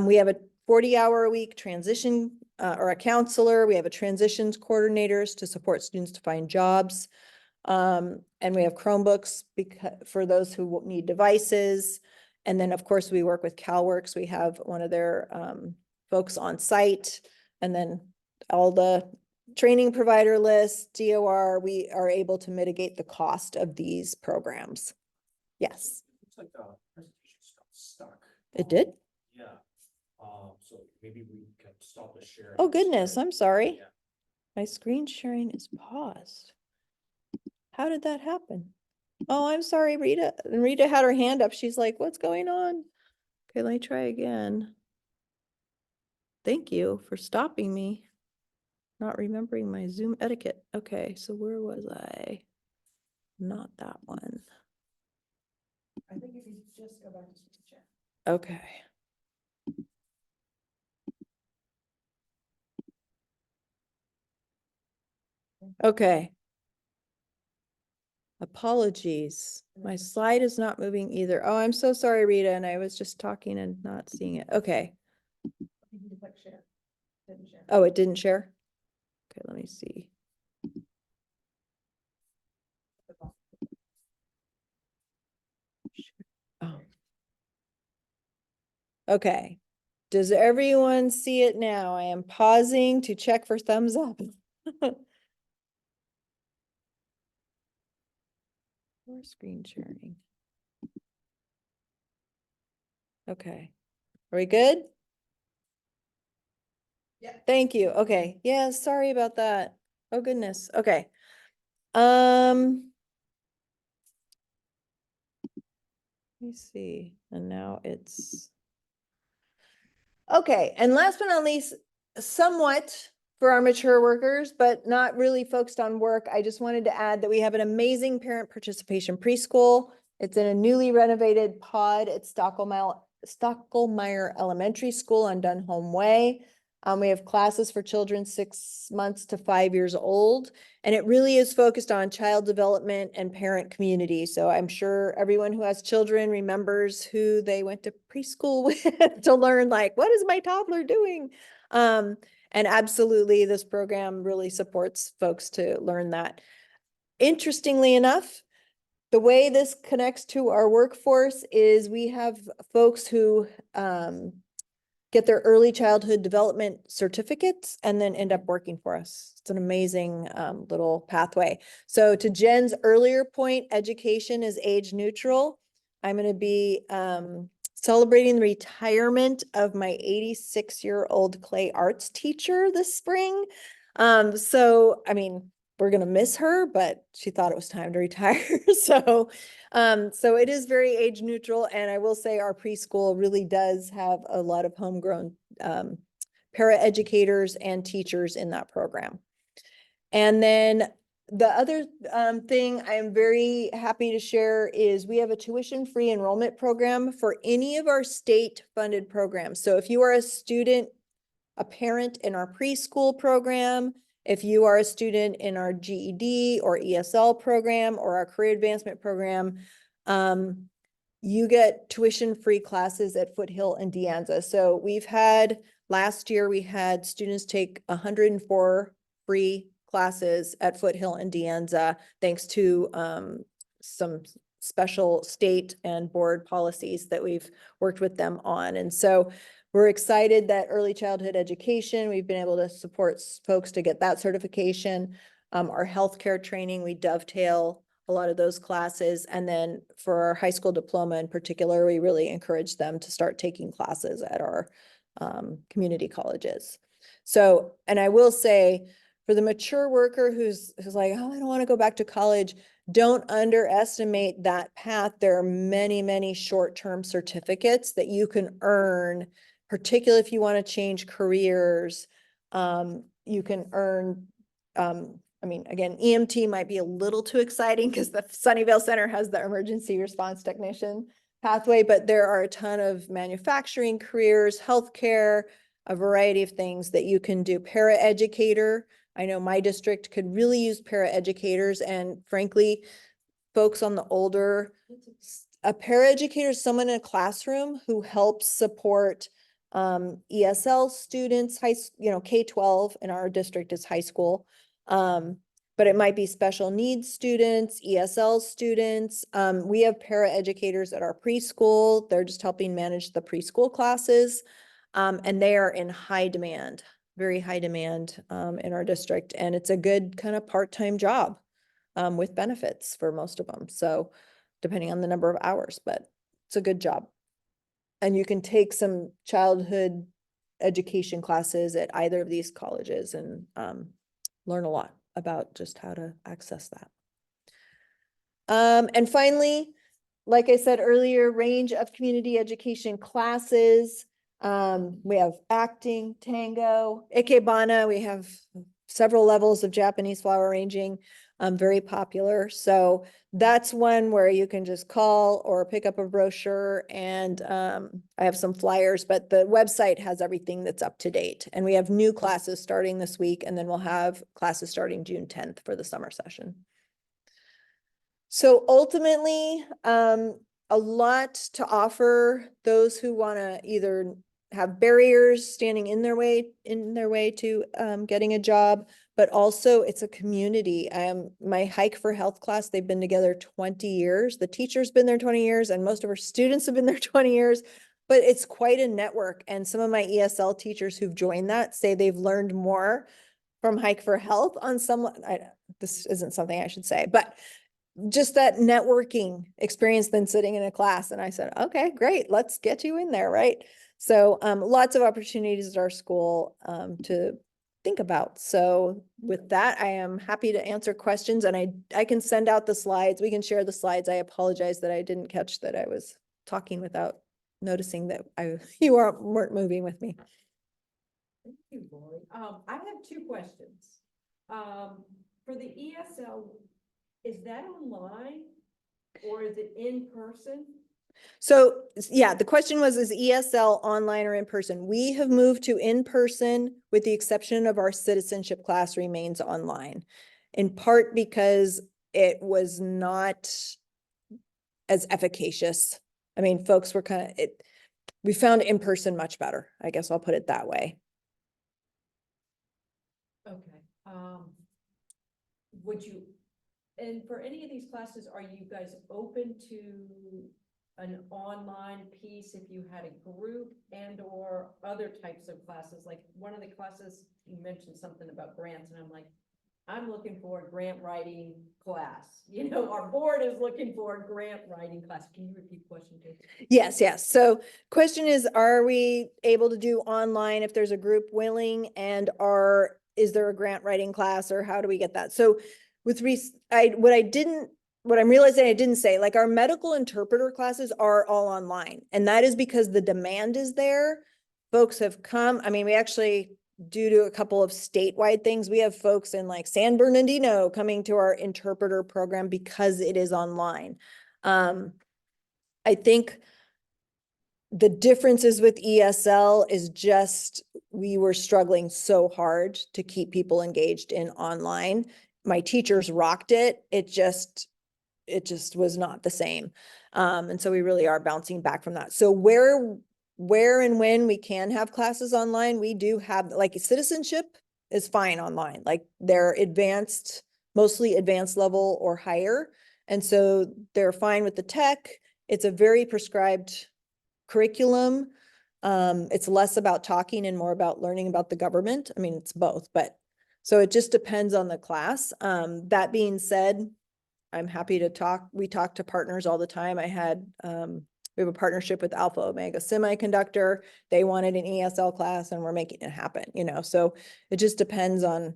We have a 40-hour-a-week transition or a counselor. We have a transitions coordinators to support students to find jobs. And we have Chromebooks for those who need devices. And then, of course, we work with CalWorks. We have one of their folks on site, and then all the training provider lists, DOR, we are able to mitigate the cost of these programs. Yes. Looks like the presentation got stuck. It did? Yeah. So maybe we can stop the share. Oh, goodness, Share it. I'm sorry. Yeah. My screen sharing is paused. How did that happen? Oh, I'm sorry, Rita. And Rita had her hand up. She's like, what's going on? Okay, let me try again. Thank you for stopping me. Not remembering my Zoom etiquette. Okay, so where was I? Not that one. I think if you just go back to the chat. Okay. Okay. Apologies. My slide is not moving either. Oh, I'm so sorry, Rita, and I was just talking and not seeing it. Okay. You need to click share. Didn't share. Oh, it didn't share? Okay, let me see. Oh. Okay. Does everyone see it now? I am pausing to check for thumbs up. Or screen sharing. Okay. Are we good? Yeah. Thank you. Okay. Yeah, sorry about that. Oh, goodness. Okay. Let me see. And now it's. Okay. And last but not least, somewhat for our mature workers, but not really focused on work. I just wanted to add that we have an amazing parent participation preschool. It's in a newly renovated pod at Stocklemeyer Elementary School on Dunholm Way. We have classes for children 6 months to 5 years old, and it really is focused on child development and parent community. So I'm sure everyone who has children remembers who they went to preschool with to learn, like, what is my toddler doing? And absolutely, this program really supports folks to learn that. Interestingly enough, the way this connects to our workforce is we have folks who get their early childhood development certificates and then end up working for us. It's an amazing little pathway. So to Jen's earlier point, education is age neutral. I'm going to be celebrating the retirement of my 86-year-old clay arts teacher this spring. So, I mean, we're gonna miss her, but she thought it was time to retire. So it is very age neutral, and I will say our preschool really does have a lot of homegrown paraeducators and teachers in that program. And then the other thing I am very happy to share is we have a tuition-free enrollment program for any of our state-funded programs. So if you are a student, a parent in our preschool program, if you are a student in our GED or ESL program or our career advancement program, you get tuition-free classes at Foothill and De Anza. So last year we had students take 104 free classes at Foothill and De Anza, thanks to some special state and board policies that we've worked with them on. And so we're excited that early childhood education, we've been able to support folks to get that certification. Our healthcare training, we dovetail a lot of those classes. And then for our high school diploma in particular, we really encourage them to start taking classes at our community colleges. So, and I will say, for the mature worker who's like, oh, I don't want to go back to college, don't underestimate that path. There are many, many short-term certificates that you can earn, particularly if you want to change careers. You can earn, I mean, again, EMT might be a little too exciting because the Sunnyvale Center has the emergency response technician pathway, but there are a ton of manufacturing careers, healthcare, a variety of things that you can do. Paraeducator, I know my district could really use paraeducators, and frankly, folks on the older, a paraeducator is someone in a classroom who helps support ESL students, K-12 in our district is high school. But it might be special needs students, ESL students. We have paraeducators at our preschool. They're just helping manage the preschool classes. And they are in high demand, very high demand in our district. And it's a good kind of part-time job with benefits for most of them. So depending on the number of hours, but it's a good job. And you can take some childhood education classes at either of these colleges and learn a lot about just how to access that. And finally, like I said earlier, range of community education classes. We have acting, tango, ikebana. We have several levels of Japanese flower arranging, very popular. So that's one where you can just call or pick up a brochure, and I have some flyers, but the website has everything that's up to date. And we have new classes starting this week, and then we'll have classes starting June 10th for the summer session. So ultimately, a lot to offer those who want to either have barriers standing in their way to getting a job, but also it's a community. My Hike for Health class, they've been together 20 years. The teacher's been there 20 years, and most of our students have been there 20 years, but it's quite a network. And some of my ESL teachers who've joined that say they've learned more from Hike for Health on this isn't something I should say, but just that networking experience than sitting in a class. And I said, okay, great, let's get you in there, right? So lots of opportunities at our school to think about. So with that, I am happy to answer questions, and I can send out the slides. We can share the slides. I apologize that I didn't catch that I was talking without noticing that you weren't moving with me. Thank you, Lori. I have two questions. For the ESL, is that online or is it in person? So yeah, the question was, is ESL online or in person? We have moved to in person with the exception of our citizenship class remains online, in part because it was not as efficacious. I mean, folks were we found in person much better. I guess I'll put it that way. Okay. Would you, and for any of these classes, are you guys open to an online piece if you had a group and or other types of classes? Like one of the classes, you mentioned something about grants, and I'm like, I'm looking for a grant writing class. You know, our board is looking for a grant writing class. Can you repeat the question, please? Yes, yes. So question is, are we able to do online if there's a group willing, and is there a grant writing class, or how do we get that? So with what I'm realizing I didn't say, like, our medical interpreter classes are all online, and that is because the demand is there. Folks have come, I mean, we actually, due to a couple of statewide things, we have folks in like San Bernardino coming to our interpreter program because it is online. I think the differences with ESL is just, we were struggling so hard to keep people engaged in online. My teachers rocked it. It just was not the same. And so we really are bouncing back from that. So where and when we can have classes online, we do have, like, citizenship is fine online. Like, they're advanced, mostly advanced level or higher. And so they're fine with the tech. It's a very prescribed curriculum. It's less about talking and more about learning about the government. I mean, it's both, but so it just depends on the class. That being said, I'm happy to talk. We talk to partners all the time. We have a partnership with Alpha Omega Semiconductor. They wanted an ESL class and we're making it happen, you know, so it just depends on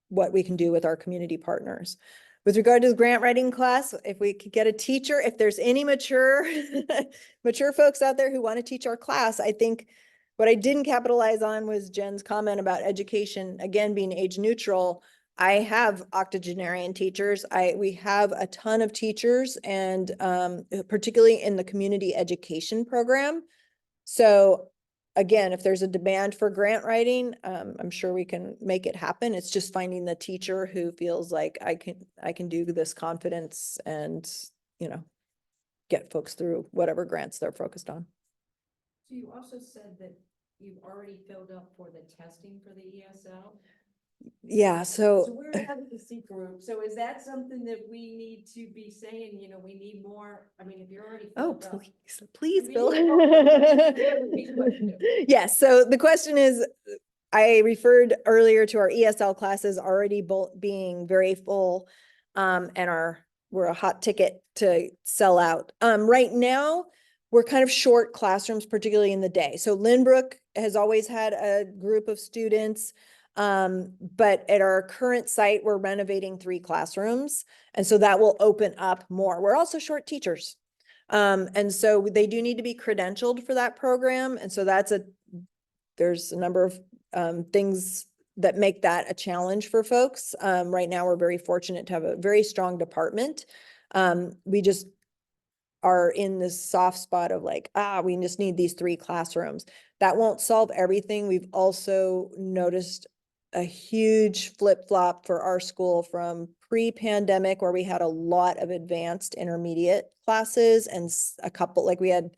what we can do with our community partners. With regard to the grant writing class, if we could get a teacher, if there's any mature folks out there who want to teach our class, I think what I didn't capitalize on was Jen's comment about education, again, being age neutral. I have octogenarian teachers. We have a ton of teachers, and particularly in the community education program. So again, if there's a demand for grant writing, I'm sure we can make it happen. It's just finding the teacher who feels like I can do this confidence and, you know, get folks through whatever grants they're focused on. So you also said that you've already filled up for the testing for the ESL? Yeah, So so we're advocacy group. So is that something that we need to be saying, you know, we need more? I mean, if you're already oh, filled up. please, I mean, Bill. big question. Yes, so the question is, I referred earlier to our ESL classes already being very full, and we're a hot ticket to sell out. Right now, we're kind of short classrooms, particularly in the day. So Lynbrook has always had a group of students. But at our current site, we're renovating 3 classrooms. And so that will open up more. We're also short teachers. And so they do need to be credentialed for that program. And so there's a number of things that make that a challenge for folks. Right now, we're very fortunate to have a very strong department. We just are in this soft spot of like, we just need these 3 classrooms. That won't solve everything. We've also noticed a huge flip-flop for our school from pre-pandemic, where we had a lot of advanced intermediate classes and a couple, like we had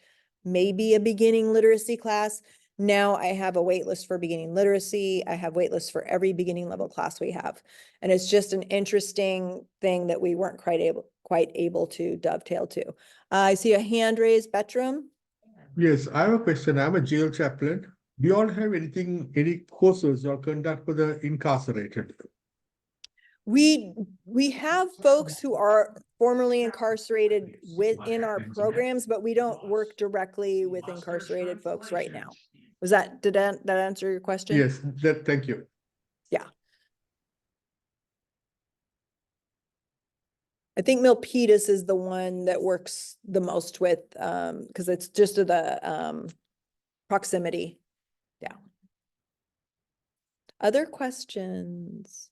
maybe a beginning literacy class. Now I have a wait list for beginning literacy. I have wait lists for every beginning level class we have. And it's just an interesting thing that we weren't quite able to dovetail to. I see a hand raised, Betram. Yes, I have a question. I'm a jail chaplain. Do you all have any courses or conduct for the incarcerated? We have folks who are formerly incarcerated within our programs, but we don't work directly with incarcerated folks right now. Did that answer your question? Yes, thank you. Yeah. I think Milpitas is the one that works the most with, because it's just to the proximity. Yeah. Other questions?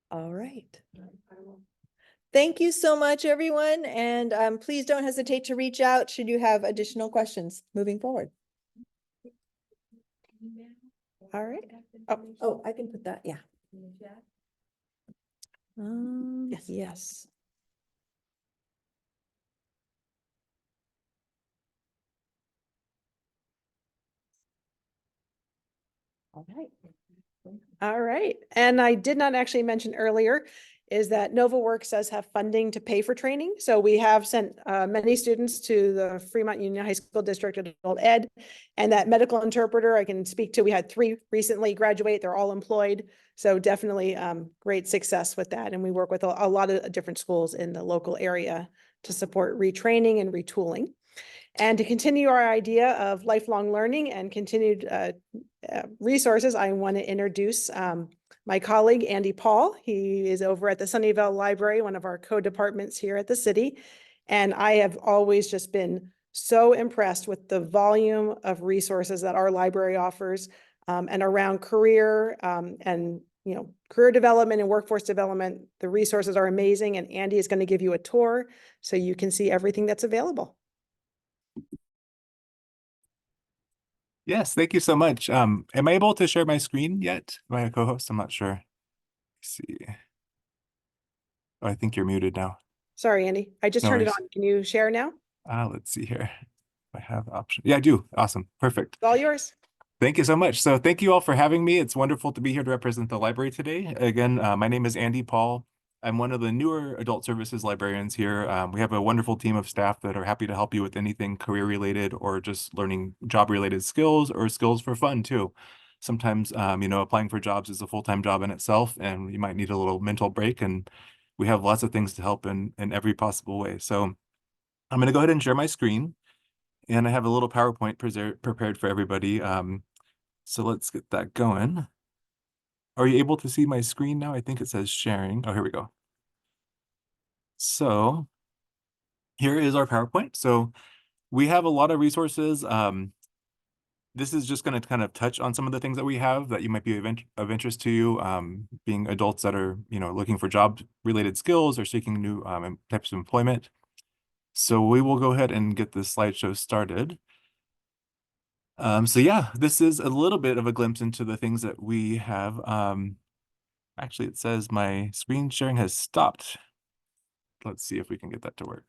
All right. Thank you so much, everyone. And please don't hesitate to reach out should you have additional questions moving forward. All right. Oh, I can put that. Yeah. Yes. All right. All right. And I did not actually mention earlier, is that Novaworks does have funding to pay for training. So we have sent many students to the Fremont Union High School District Adult Ed. And that medical interpreter I can speak to, we had 3 recently graduate, they're all employed. So definitely great success with that. And we work with a lot of different schools in the local area to support retraining and retooling. And to continue our idea of lifelong learning and continued resources, I want to introduce my colleague, Andy Paul. He is over at the Sunnyvale Library, one of our co-departments here at the city. And I have always just been so impressed with the volume of resources that our library offers and around career and career development and workforce development. The resources are amazing, and Andy is going to give you a tour so you can see everything that's available. Yes, thank you so much. Am I able to share my screen yet? My co-host, I'm not sure. Let's see. Oh, I think you're muted now. Sorry, Andy. I just No turned it worries. on. Can you share now? Let's see here. I have option. Yeah, I do. Awesome. Perfect. It's all yours. Thank you so much. So thank you all for having me. It's wonderful to be here to represent the library today. Again, my name is Andy Paul. I'm one of the newer adult services librarians here. We have a wonderful team of staff that are happy to help you with anything career related or just learning job related skills or skills for fun too. Sometimes, applying for jobs is a full-time job in itself, and you might need a little mental break, and we have lots of things to help in every possible way. So I'm going to go ahead and share my screen, and I have a little PowerPoint prepared for everybody. So let's get that going. Are you able to see my screen now? I think it says sharing. Oh, here we go. So here is our PowerPoint. So we have a lot of resources. This is just going to kind of touch on some of the things that we have that you might be of interest to you, being adults that are, looking for job-related skills or seeking new types of employment. So we will go ahead and get this slideshow started. So yeah, this is a little bit of a glimpse into the things that we have. Actually, it says my screen sharing has stopped. Let's see if we can get that to work.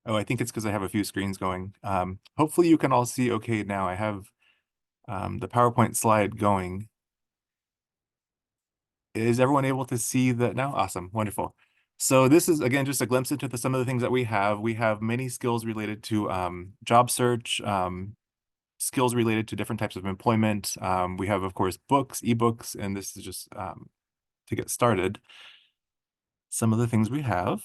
Oh, I think it's because I have a few screens going. Hopefully you can all see okay now. I have the PowerPoint slide going. Is everyone able to see that now? Awesome, wonderful. So this is, again, just a glimpse into some of the things that we have. We have many skills related to job search, skills related to different types of employment. We have, of course, books, ebooks, and this is just to get started. Some of the things we have.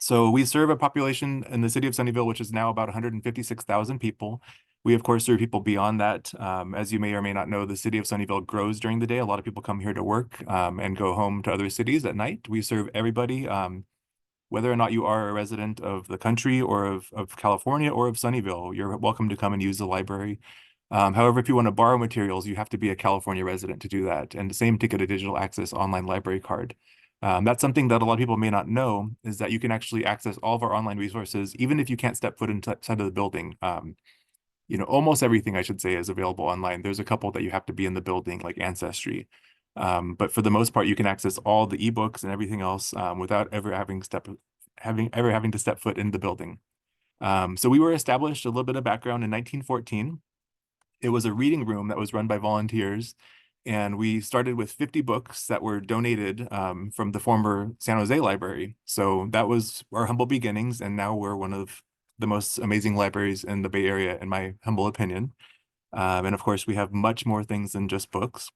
So we serve a population in the city of Sunnyvale, which is now about 156,000 people. We, of course, serve people beyond that. As you may or may not know, the city of Sunnyvale grows during the day. A lot of people come here to work and go home to other cities at night. We serve everybody, whether or not you are a resident of the country or of California or of Sunnyvale, you're welcome to come and use the library. However, if you want to borrow materials, you have to be a California resident to do that. And the same to get a digital access online library card. That's something that a lot of people may not know, is that you can actually access all of our online resources, even if you can't step foot inside of the building. Almost everything, I should say, is available online. There's a couple that you have to be in the building, like Ancestry. But for the most part, you can access all the ebooks and everything else without ever having to step foot in the building. So we were established, a little bit of background, in 1914. It was a reading room that was run by volunteers. And we started with 50 books that were donated from the former San Jose library. So that was our humble beginnings. And now we're one of the most amazing libraries in the Bay Area, in my humble opinion. And of course, we have much more things than just books.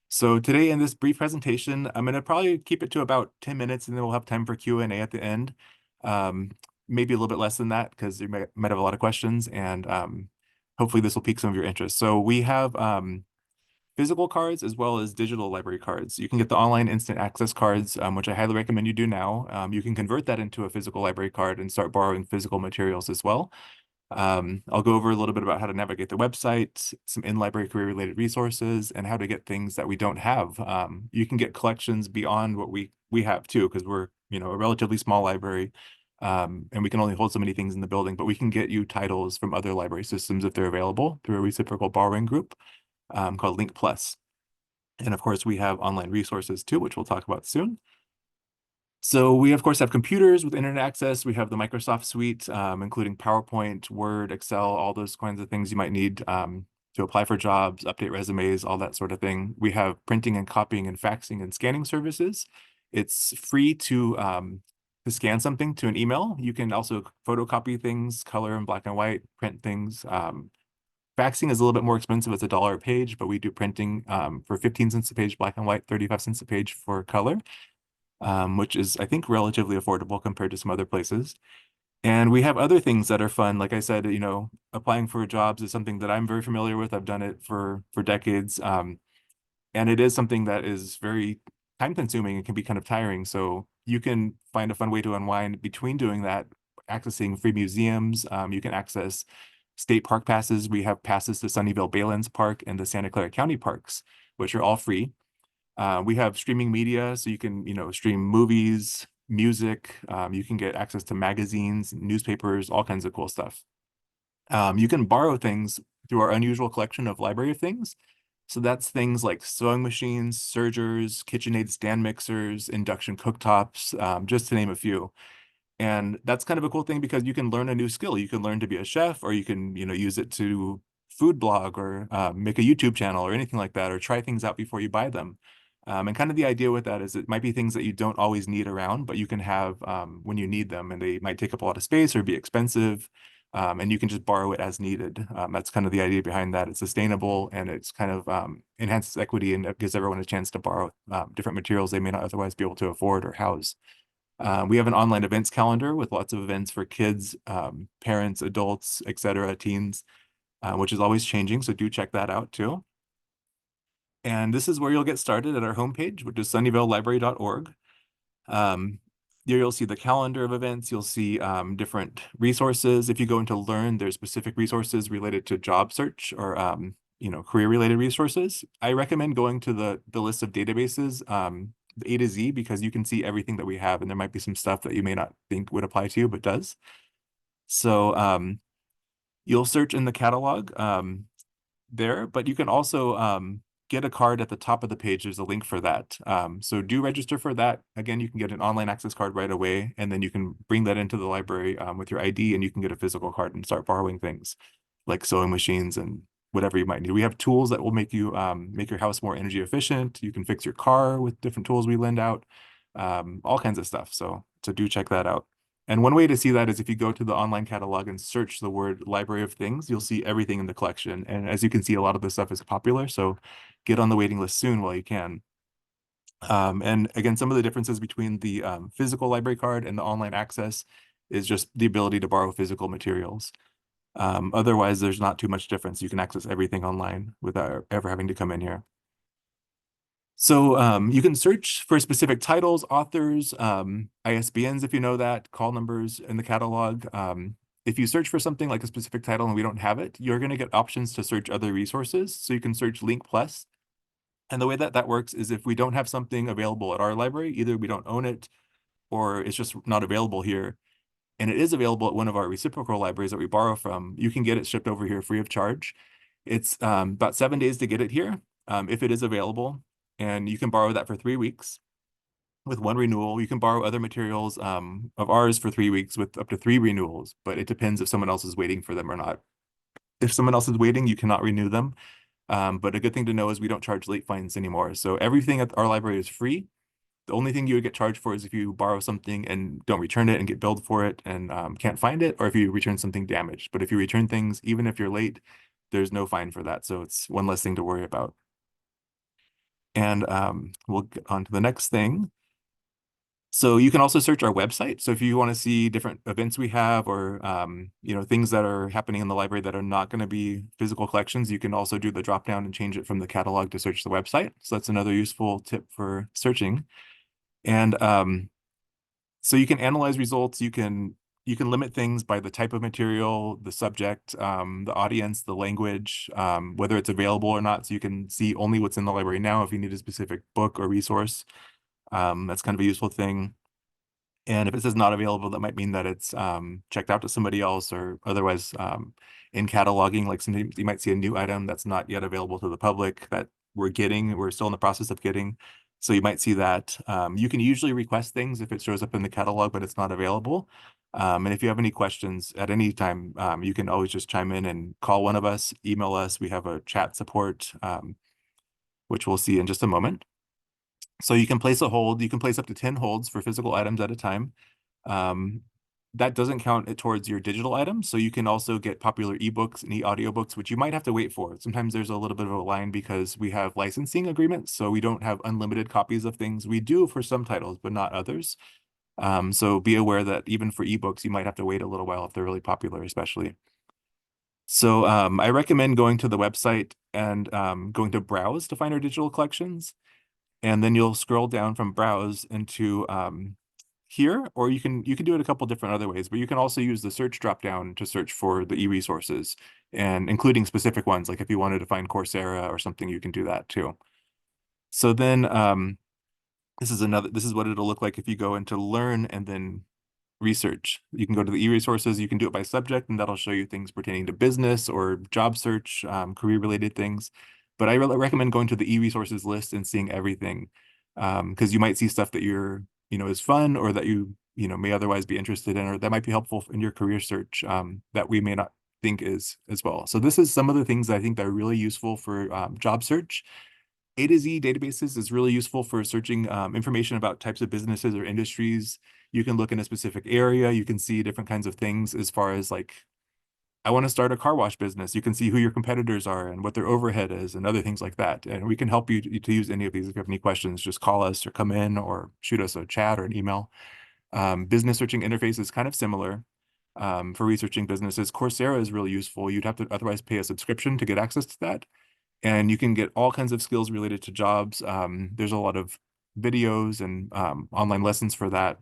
So today in this brief presentation, I'm going to probably keep it to about 10 minutes, and then we'll have time for Q&A at the end. Maybe a little bit less than that, because you might have a lot of questions, and hopefully this will pique some of your interest. So we have physical cards as well as digital library cards. You can get the online instant access cards, which I highly recommend you do now. You can convert that into a physical library card and start borrowing physical materials as well. I'll go over a little bit about how to navigate the website, some in-library career-related resources, and how to get things that we don't have. You can get collections beyond what we have too, because we're a relatively small library, and we can only hold so many things in the building. But we can get you titles from other library systems if they're available through a reciprocal borrowing group called Link Plus. And of course, we have online resources too, which we'll talk about soon. So we, of course, have computers with internet access. We have the Microsoft suite, including PowerPoint, Word, Excel, all those kinds of things you might need to apply for jobs, update resumes, all that sort of thing. We have printing and copying and faxing and scanning services. It's free to scan something to an email. You can also photocopy things, color and black and white, print things. Faxing is a little bit more expensive. It's $1 a page, but we do printing for 15 cents a page, black and white, 35 cents a page for color, which is, I think, relatively affordable compared to some other places. And we have other things that are fun. Like I said, you know, applying for jobs is something that I'm very familiar with. I've done it for decades. And it is something that is very time consuming and can be kind of tiring. So you can find a fun way to unwind between doing that, accessing free museums. You can access state park passes. We have passes to Sunnyvale Baylands Park and the Santa Clara County parks, which are all free. We have streaming media, so you can, you know, stream movies, music. You can get access to magazines, newspapers, all kinds of cool stuff. You can borrow things through our unusual collection of library of things. So that's things like sewing machines, sergers, KitchenAid stand mixers, induction cooktops, just to name a few. And that's kind of a cool thing because you can learn a new skill. You can learn to be a chef, or you can, you know, use it to food blog or make a YouTube channel or anything like that, or try things out before you buy them. And kind of the idea with that is it might be things that you don't always need around, but you can have when you need them, and they might take up a lot of space or be expensive. And you can just borrow it as needed. That's kind of the idea behind that. It's sustainable, and it's kind of enhances equity, and it gives everyone a chance to borrow different materials they may not otherwise be able to afford or house. We have an online events calendar with lots of events for kids, parents, adults, etc., teens, which is always changing. So do check that out too. And this is where you'll get started at our homepage, which is sunnyvalelibrary.org. There you'll see the calendar of events. You'll see different resources. If you go into Learn, there's specific resources related to job search or you know, career-related resources. I recommend going to the list of databases, the A to Z, because you can see everything that we have, and there might be some stuff that you may not think would apply to you, but does. So you'll search in the catalog there, but you can also get a card at the top of the page. There's a link for that. So do register for that. Again, you can get an online access card right away, and then you can bring that into the library with your ID, and you can get a physical card and start borrowing things like sewing machines and whatever you might need. We have tools that will make you make your house more energy efficient. You can fix your car with different tools we lend out, all kinds of stuff. So do check that out. And one way to see that is if you go to the online catalog and search the word library of things, you'll see everything in the collection. And as you can see, a lot of this stuff is popular. So get on the waiting list soon while you can. And again, some of the differences between the physical library card and the online access is just the ability to borrow physical materials. Otherwise, there's not too much difference. You can access everything online without ever having to come in here. So you can search for specific titles, authors, ISBNs, if you know that, call numbers in the catalog. If you search for something like a specific title and we don't have it, you're going to get options to search other resources. So you can search Link Plus. And the way that that works is if we don't have something available at our library, either we don't own it or it's just not available here, and it is available at one of our reciprocal libraries that we borrow from, you can get it shipped over here free of charge. It's about 7 days to get it here, if it is available, and you can borrow that for 3 weeks with 1 renewal. You can borrow other materials of ours for 3 weeks with up to 3 renewals, but it depends if someone else is waiting for them or not. If someone else is waiting, you cannot renew them. But a good thing to know is we don't charge late fines anymore. So everything at our library is free. The only thing you would get charged for is if you borrow something and don't return it and get billed for it and can't find it, or if you return something damaged. But if you return things, even if you're late, there's no fine for that. So it's one less thing to worry about. And we'll get on to the next thing. So you can also search our website. So if you want to see different events we have, or you know, things that are happening in the library that are not going to be physical collections, you can also do the drop down and change it from the catalog to search the website. So that's another useful tip for searching. And so you can analyze results. You can limit things by the type of material, the subject, the audience, the language, whether it's available or not. So you can see only what's in the library now if you need a specific book or resource. That's kind of a useful thing. And if it says not available, that might mean that it's checked out to somebody else, or otherwise in cataloging, like sometimes you might see a new item that's not yet available to the public that we're still in the process of getting. So you might see that. You can usually request things if it shows up in the catalog, but it's not available. And if you have any questions at any time, you can always just chime in and call one of us, email us. We have a chat support, which we'll see in just a moment. So you can place a hold. You can place up to 10 holds for physical items at a time. That doesn't count it towards your digital items. So you can also get popular ebooks and e-audiobooks, which you might have to wait for. Sometimes there's a little bit of a line because we have licensing agreements. So we don't have unlimited copies of things. We do for some titles, but not others. So be aware that even for ebooks, you might have to wait a little while if they're really popular, especially. So I recommend going to the website and going to browse to find our digital collections. And then you'll scroll down from browse into here, or you can do it a couple different other ways, but you can also use the search dropdown to search for the e-resources, and including specific ones, like if you wanted to find Coursera or something, you can do that too. So then this is what it'll look like if you go into learn and then research. You can go to the e-resources, you can do it by subject, and that'll show you things pertaining to business or job search, career-related things. But I really recommend going to the e-resources list and seeing everything, because you might see stuff that is fun, or that you may otherwise be interested in, or that might be helpful in your career search, that we may not think is as well. So this is some of the things that I think that are really useful for job search. A to Z databases is really useful for searching information about types of businesses or industries. You can look in a specific area. You can see different kinds of things as far as like, I want to start a car wash business. You can see who your competitors are and what their overhead is and other things like that. And we can help you to use any of these. If you have any questions, just call us or come in or shoot us a chat or an email. Business searching interface is kind of similar for researching businesses. Coursera is really useful. You'd have to otherwise pay a subscription to get access to that. And you can get all kinds of skills related to jobs. There's a lot of videos and online lessons for that.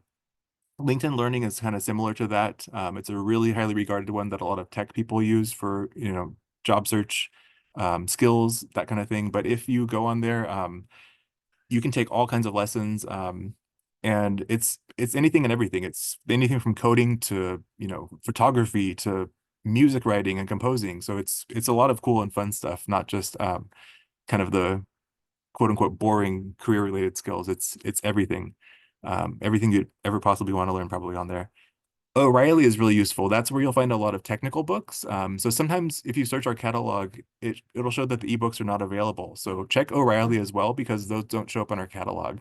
LinkedIn Learning is kind of similar to that. It's a really highly regarded one that a lot of tech people use for, job search, skills, that kind of thing. But if you go on there, you can take all kinds of lessons, and it's anything and everything. It's anything from coding to, photography to music writing and composing. So it's a lot of cool and fun stuff, not just kind of the quote unquote boring career related skills. It's everything. Everything you'd ever possibly want to learn probably on there. O'Reilly is really useful. That's where you'll find a lot of technical books. So sometimes if you search our catalog, it'll show that the ebooks are not available. So check O'Reilly as well, because those don't show up on our catalog.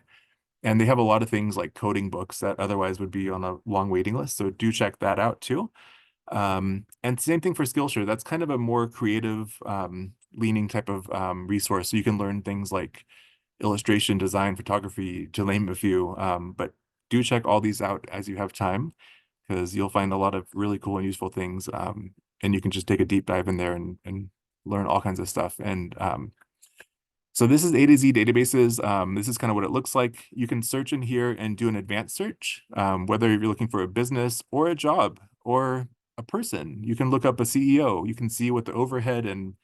And they have a lot of things like coding books that otherwise would be on a long waiting list. So do check that out too. And same thing for Skillshare. That's kind of a more creative leaning type of resource. So you can learn things like illustration, design, photography, to name a few. But do check all these out as you have time, because you'll find a lot of really cool and useful things. And you can just take a deep dive in there and learn all kinds of stuff. And so this is A to Z databases. This is kind of what it looks like. You can search in here and do an advanced search, whether you're looking for a business or a job or a person. You can look up a CEO. You can see what the overhead and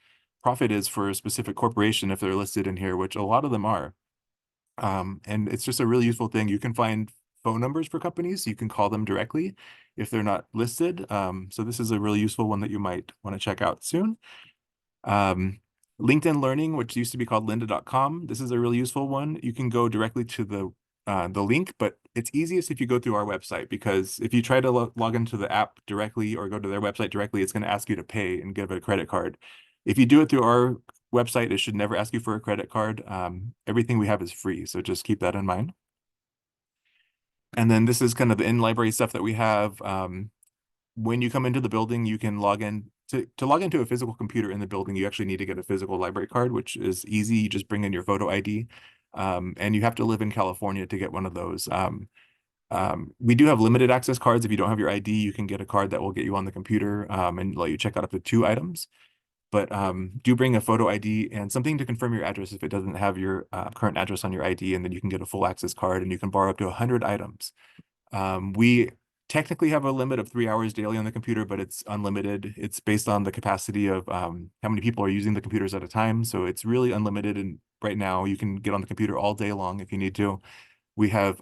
profit is for a specific corporation if they're listed in here, which a lot of them are. And it's just a really useful thing. You can find phone numbers for companies. You can call them directly if they're not listed. So this is a really useful one that you might want to check out soon. LinkedIn Learning, which used to be called lynda.com. This is a really useful one. You can go directly to the link, but it's easiest if you go through our website, because if you try to log into the app directly or go to their website directly, it's going to ask you to pay and give a credit card. If you do it through our website, it should never ask you for a credit card. Everything we have is free, so just keep that in mind. And then this is kind of the in-library stuff that we have. When you come into the building, you can log in. To log into a physical computer in the building, you actually need to get a physical library card, which is easy. You just bring in your photo ID, and you have to live in California to get one of those. We do have limited access cards. If you don't have your ID, you can get a card that will get you on the computer and let you check out up to 2 items. But do bring a photo ID and something to confirm your address if it doesn't have your current address on your ID, and then you can get a full access card and you can borrow up to 100 items. We technically have a limit of 3 hours daily on the computer, but it's unlimited. It's based on the capacity of how many people are using the computers at a time. So it's really unlimited. And right now you can get on the computer all day long if you need to. We have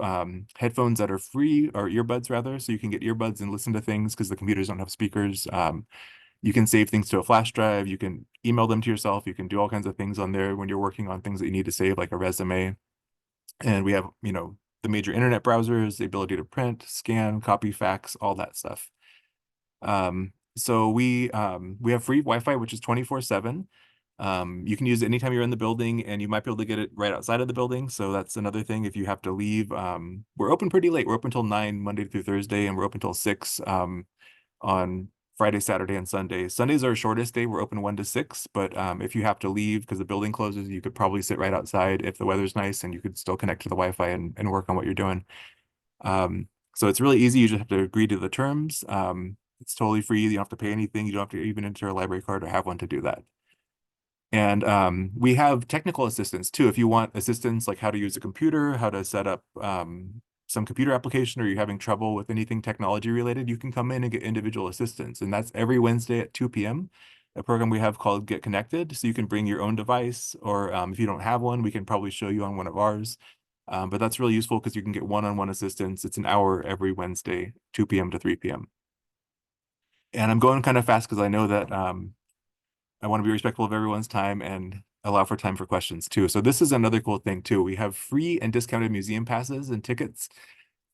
headphones that are free, or earbuds rather. So you can get earbuds and listen to things because the computers don't have speakers. You can save things to a flash drive. You can email them to yourself. You can do all kinds of things on there when you're working on things that you need to save, like a resume. And we have, you know, the major internet browsers, the ability to print, scan, copy, fax, all that stuff. So we have free Wi-Fi, which is 24/7. You can use it anytime you're in the building, and you might be able to get it right outside of the building. So that's another thing if you have to leave. We're open pretty late. We're open till 9 Monday through Thursday, and we're open till 6 on Friday, Saturday, and Sunday. Sundays are our shortest day. We're open 1 to 6, but if you have to leave because the building closes, you could probably sit right outside if the weather's nice, and you could still connect to the Wi-Fi and work on what you're doing. So it's really easy. You just have to agree to the terms. It's totally free. You don't have to pay anything. You don't have to even enter a library card or have one to do that. And we have technical assistance too. If you want assistance, like how to use a computer, how to set up some computer application, or you're having trouble with anything technology related, you can come in and get individual assistance. And that's every Wednesday at 2 p.m. A program we have called Get Connected. So you can bring your own device, or if you don't have one, we can probably show you on one of ours. But that's really useful because you can get one-on-one assistance. It's an hour every Wednesday, 2 p.m. to 3 p.m. And I'm going kind of fast because I know that I want to be respectful of everyone's time and allow for time for questions too. So this is another cool thing too. We have free and discounted museum passes and tickets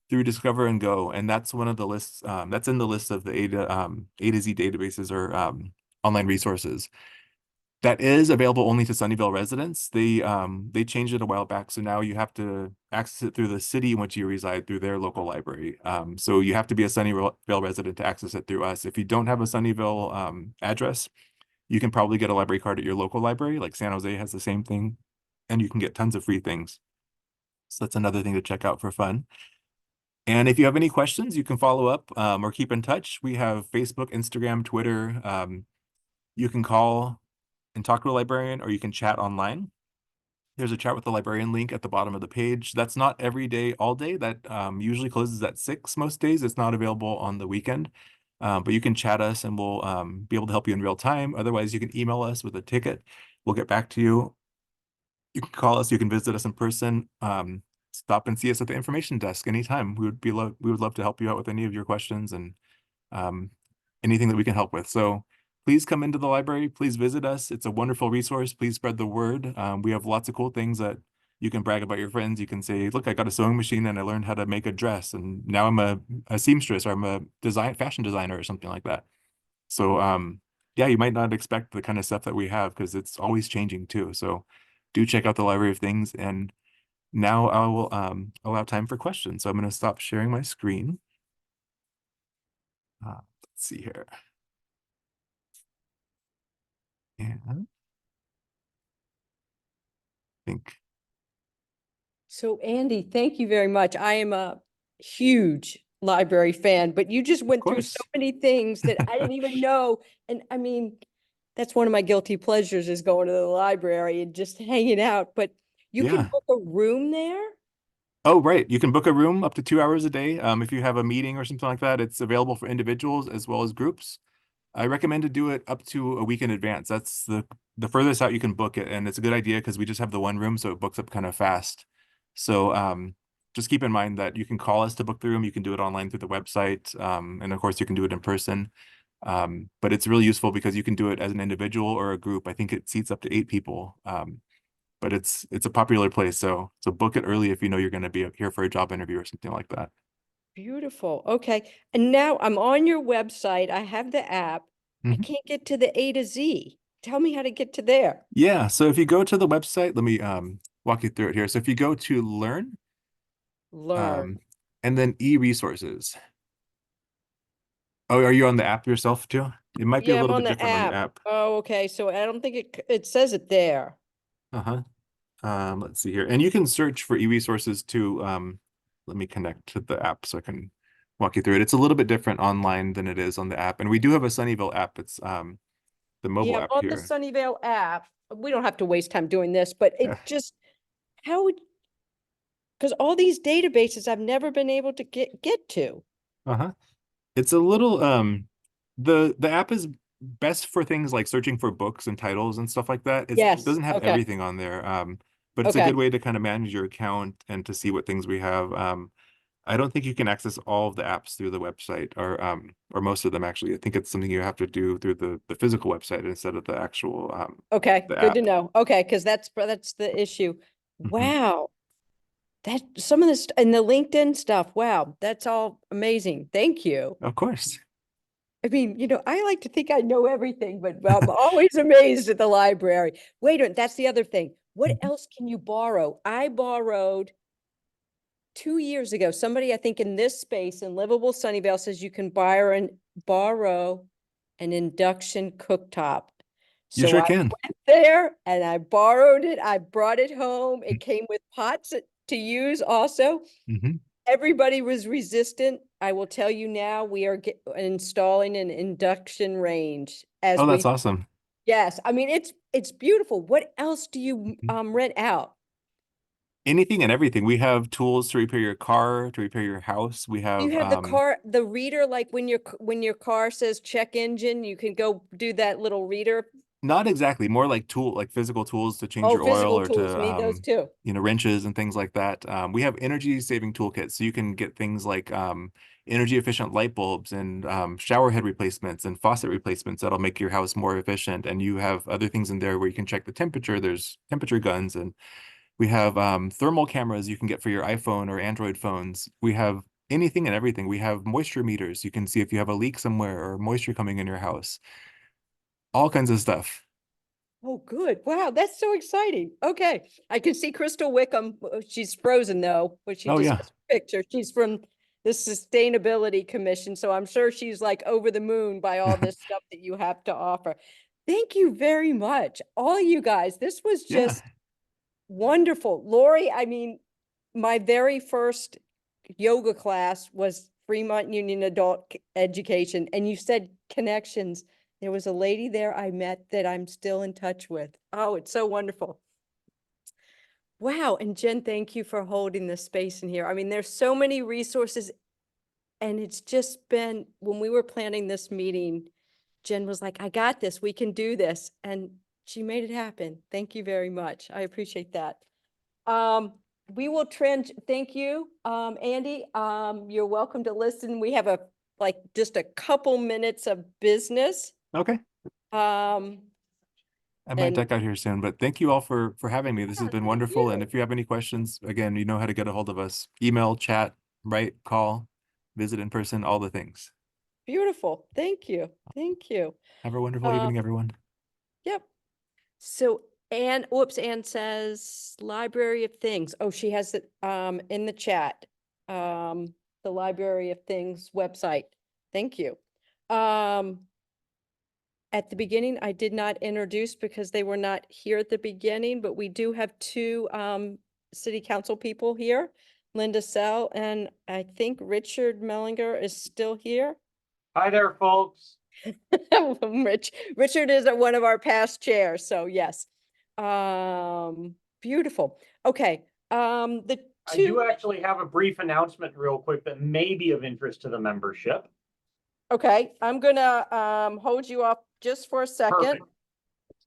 through Discover and Go. And that's one of the lists, that's in the list of the A to Z databases or online resources. That is available only to Sunnyvale residents. They changed it a while back, so now you have to access it through the city in which you reside through their local library. So you have to be a Sunnyvale resident to access it through us. If you don't have a Sunnyvale address, you can probably get a library card at your local library, like San Jose has the same thing, and you can get tons of free things. So that's another thing to check out for fun. And if you have any questions, you can follow up or keep in touch. We have Facebook, Instagram, Twitter. You can call and talk to a librarian, or you can chat online. There's a chat with the librarian link at the bottom of the page. That's not every day, all day. That usually closes at 6 most days. It's not available on the weekend. But you can chat us and we'll be able to help you in real time. Otherwise, you can email us with a ticket. We'll get back to you. You can call us. You can visit us in person. Stop and see us at the information desk anytime. We would love to help you out with any of your questions and anything that we can help with. So please come into the library. Please visit us. It's a wonderful resource. Please spread the word. We have lots of cool things that you can brag about your friends. You can say, look, I got a sewing machine and I learned how to make a dress. And now I'm a seamstress, or I'm a fashion designer or something like that. So yeah, you might not expect the kind of stuff that we have because it's always changing too. So do check out the Library of Things. And now I will allow time for questions. So I'm going to stop sharing my screen. Let's see here. And I think. So Andy, thank you very much. I am a huge library fan, but you just went through so course. many things that I didn't even know. And I mean, that's one of my guilty pleasures, is going to the library and just hanging out. But you can Yeah. book a room there? Oh, right. You can book a room up to 2 hours a day. If you have a meeting or something like that, it's available for individuals as well as groups. I recommend to do it up to a week in advance. That's the furthest out you can book it. And it's a good idea because we just have the one room, so it books up kind of fast. So just keep in mind that you can call us to book the room. You can do it online through the website. And of course, you can do it in person. But it's really useful because you can do it as an individual or a group. I think it seats up to 8 people. But it's a popular place. So book it early if you know you're going to be here for a job interview or something like that. Beautiful. Okay. And now I'm on your website. I have the app. I Mhm. can't get to the A to Z. Tell me how to get to there. Yeah, so if you go to the website, let me walk you through it here. So if you go to Learn, Learn. and then e-resources. Oh, are you on the app yourself too? It might be a Yeah, I'm little on bit the different on your app. app. Oh, okay. So I don't think it says it there. Uh-huh. Let's see here. And you can search for e-resources too. Let me connect to the app so I can walk you through it. It's a little bit different online than it is on the app. And we do have a Sunnyvale app. It's the mobile Yeah, app on the here. Sunnyvale app. We don't have to waste time doing this, but Yeah. it just, how would, because all these databases I've never been able to get to. Uh-huh. It's a little the app is best for things like searching for books and titles and stuff like that. It Yes. doesn't have Okay. everything on there. But it's a Okay. good way to kind of manage your account and to see what things we have. I don't think you can access all of the apps through the website or most of them actually. I think it's something you have to do through the physical website instead of the actual Okay. the Good to app. know. Okay. Because that's the issue. Mhm. Wow. that, some of this, and the LinkedIn stuff, wow, that's all amazing. Thank you. Of course. I mean, I like to think I know everything, but I'm always amazed at the library. Wait a minute, that's the other thing. What Mhm. else can you borrow? I borrowed 2 years ago, somebody I think in this space in Livable Sunnyvale says you can borrow an induction cooktop. You So sure I can. went there and I borrowed it. I brought it home. It came with pots to use also. Mm-hmm. Everybody was resistant. I will tell you now, we are installing an induction range as Oh, that's we, awesome. yes, I mean, it's beautiful. What else do you rent out? Anything and everything. We have tools to repair your car, to repair your house. We Do you have have the reader, like when your car says check engine, you can go do that little reader? not exactly, more like physical tools to change Oh, your oil physical or tools, to need those too. wrenches and things like that. We have energy saving toolkits, so you can get things like energy efficient light bulbs and shower head replacements and faucet replacements that'll make your house more efficient. And you have other things in there where you can check the temperature. There's temperature guns, and we have thermal cameras you can get for your iPhone or Android phones. We have anything and everything. We have moisture meters. You can see if you have a leak somewhere or moisture coming in your house. All kinds of stuff. Oh, good. Wow, that's so exciting. Okay, I can see Crystal Wickham. She's frozen though, but she Oh just yeah. has a picture. She's from the Sustainability Commission, so I'm sure she's like over the moon by all this stuff that you have to offer. Thank you very much, all you guys. This was Yeah. just wonderful. Lori, I mean, my very first yoga class was Fremont Union Adult Education, and you said connections. There was a lady there I met that I'm still in touch with. Oh, it's so wonderful. Wow. And Jen, thank you for holding the space in here. I mean, there's so many resources, and it's just been, when we were planning this meeting, Jen was like, I got this, we can do this. And she made it happen. Thank you very much. I appreciate that. We will thank you, Andy. You're welcome to listen. We have just a couple minutes of business. Okay. Um, I might and duck out here soon, but thank you all for having me. This has yeah, been thank wonderful. And you. if you have any questions, again, you know how to get a hold of us. Email, chat, write, call, visit in person, all the things. Beautiful. Thank you. Thank you. Have a wonderful evening, everyone. Yep. So Anne says Library of Things. Oh, she has it in the chat. The Library of Things website. Thank you. At the beginning, I did not introduce because they were not here at the beginning, but we do have two city council people here, Linda Sell, and I think Richard Mellinger is still here. Hi there, folks. Richard is one of our past chairs, so yes. Beautiful. Okay, the I do two, actually have a brief announcement real quick that may be of interest to the membership. okay, I'm gonna hold you up just for a second.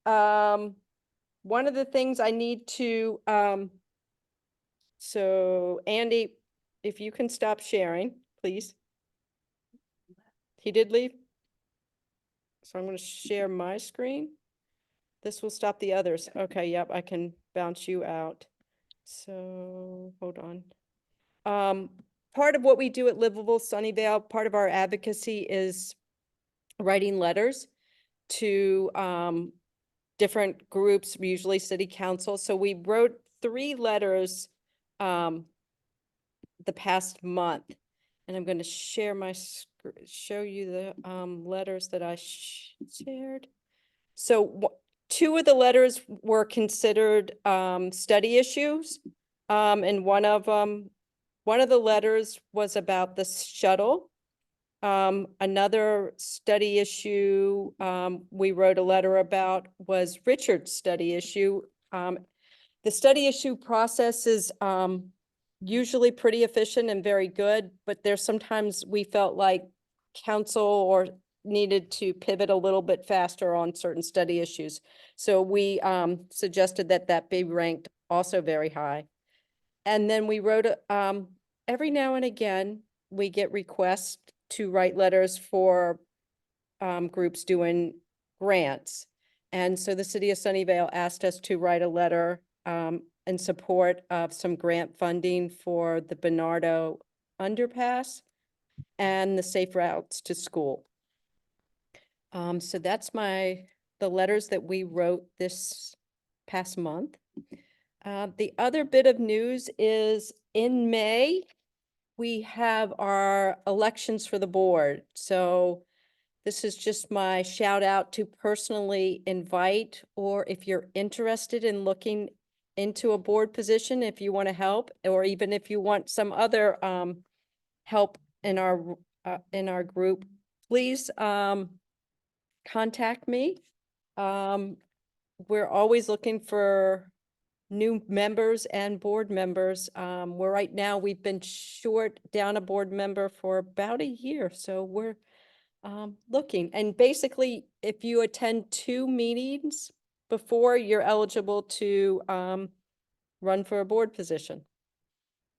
Perfect. One of the things I need to, so Andy, if you can stop sharing, please. He did leave. So I'm going to share my screen. This will stop the others. Okay, yep, I can bounce you out. So hold on. Part of what we do at Livable Sunnyvale, part of our advocacy is writing letters to different groups, usually city council. So we wrote 3 letters the past month, and I'm going to share my show you the letters that I shared. So 2 of the letters were considered study issues, and one of the letters was about the shuttle. Another study issue we wrote a letter about was Richard's study issue. The study issue process is usually pretty efficient and very good, but there's sometimes we felt like council or needed to pivot a little bit faster on certain study issues. So we suggested that be ranked also very high. And then we wrote every now and again, we get requests to write letters for groups doing grants. And so the city of Sunnyvale asked us to write a letter in support of some grant funding for the Bernardo underpass and the safe routes to school. So that's the letters that we wrote this past month. The other bit of news is in May, we have our elections for the board. So this is just my shout out to personally invite, or if you're interested in looking into a board position, if you want to help, or even if you want some other help in our group, please contact me. We're always looking for new members and board members. We're right now, we've been short down a board member for about a year, so we're looking. And basically, if you attend 2 meetings before, you're eligible to run for a board position.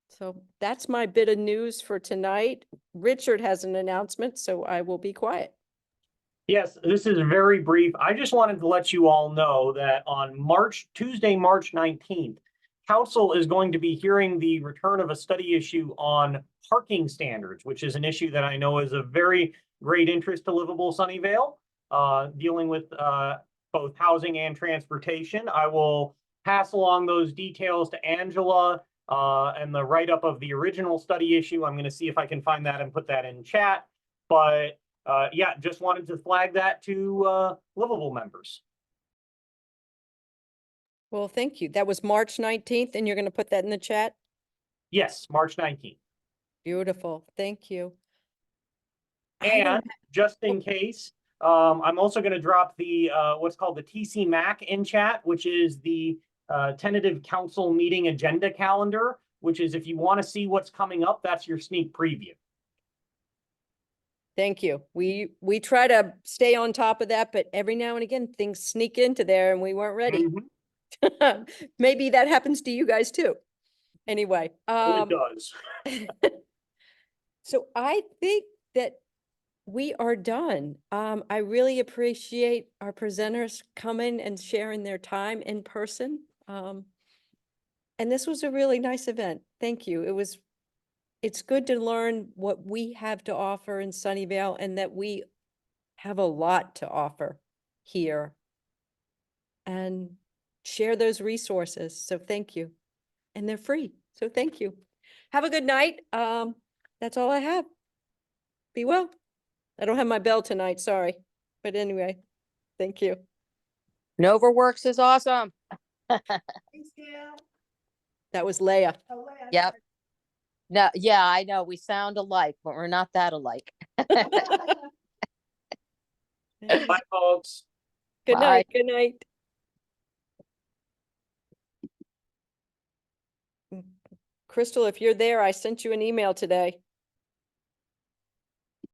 So that's my bit of news for tonight. Richard has an announcement, so I will be quiet. Yes, this is very brief. I just wanted to let you all know that on Tuesday, March 19th, Council is going to be hearing the return of a study issue on parking standards, which is an issue that I know is of very great interest to Livable Sunnyvale, dealing with both housing and transportation. I will pass along those details to Angela and the write-up of the original study issue. I'm going to see if I can find that and put that in chat. But yeah, just wanted to flag that to Livable members. Well, thank you. That was March 19th, and you're going to put that in the chat? Yes, March 19th. Beautiful. Thank you. I And don't just in case, I'm also going to drop the what's called the TC Mac in chat, which is the tentative council meeting agenda calendar, which is if you want to see what's coming up, that's your sneak preview. Thank you. We try to stay on top of that, but every now and again, things sneak into there and we weren't ready. Mhm. Maybe that happens to you guys too. Anyway, It does. so I think that we are done. I really appreciate our presenters coming and sharing their time in person. And this was a really nice event. Thank you. It's good to learn what we have to offer in Sunnyvale and that we have a lot to offer here and share those resources. So thank you. And they're free. So thank you. Have a good night. That's all I have. Be well. I don't have my bell tonight, sorry. But anyway, thank you. Novaworks is awesome. Thanks, Gail. That was Leah. Oh, Leah. Yep. No, yeah, I know. We sound alike, but we're not that alike. Bye, folks. Good Bye. night, good night. Crystal, if you're there, I sent you an email today.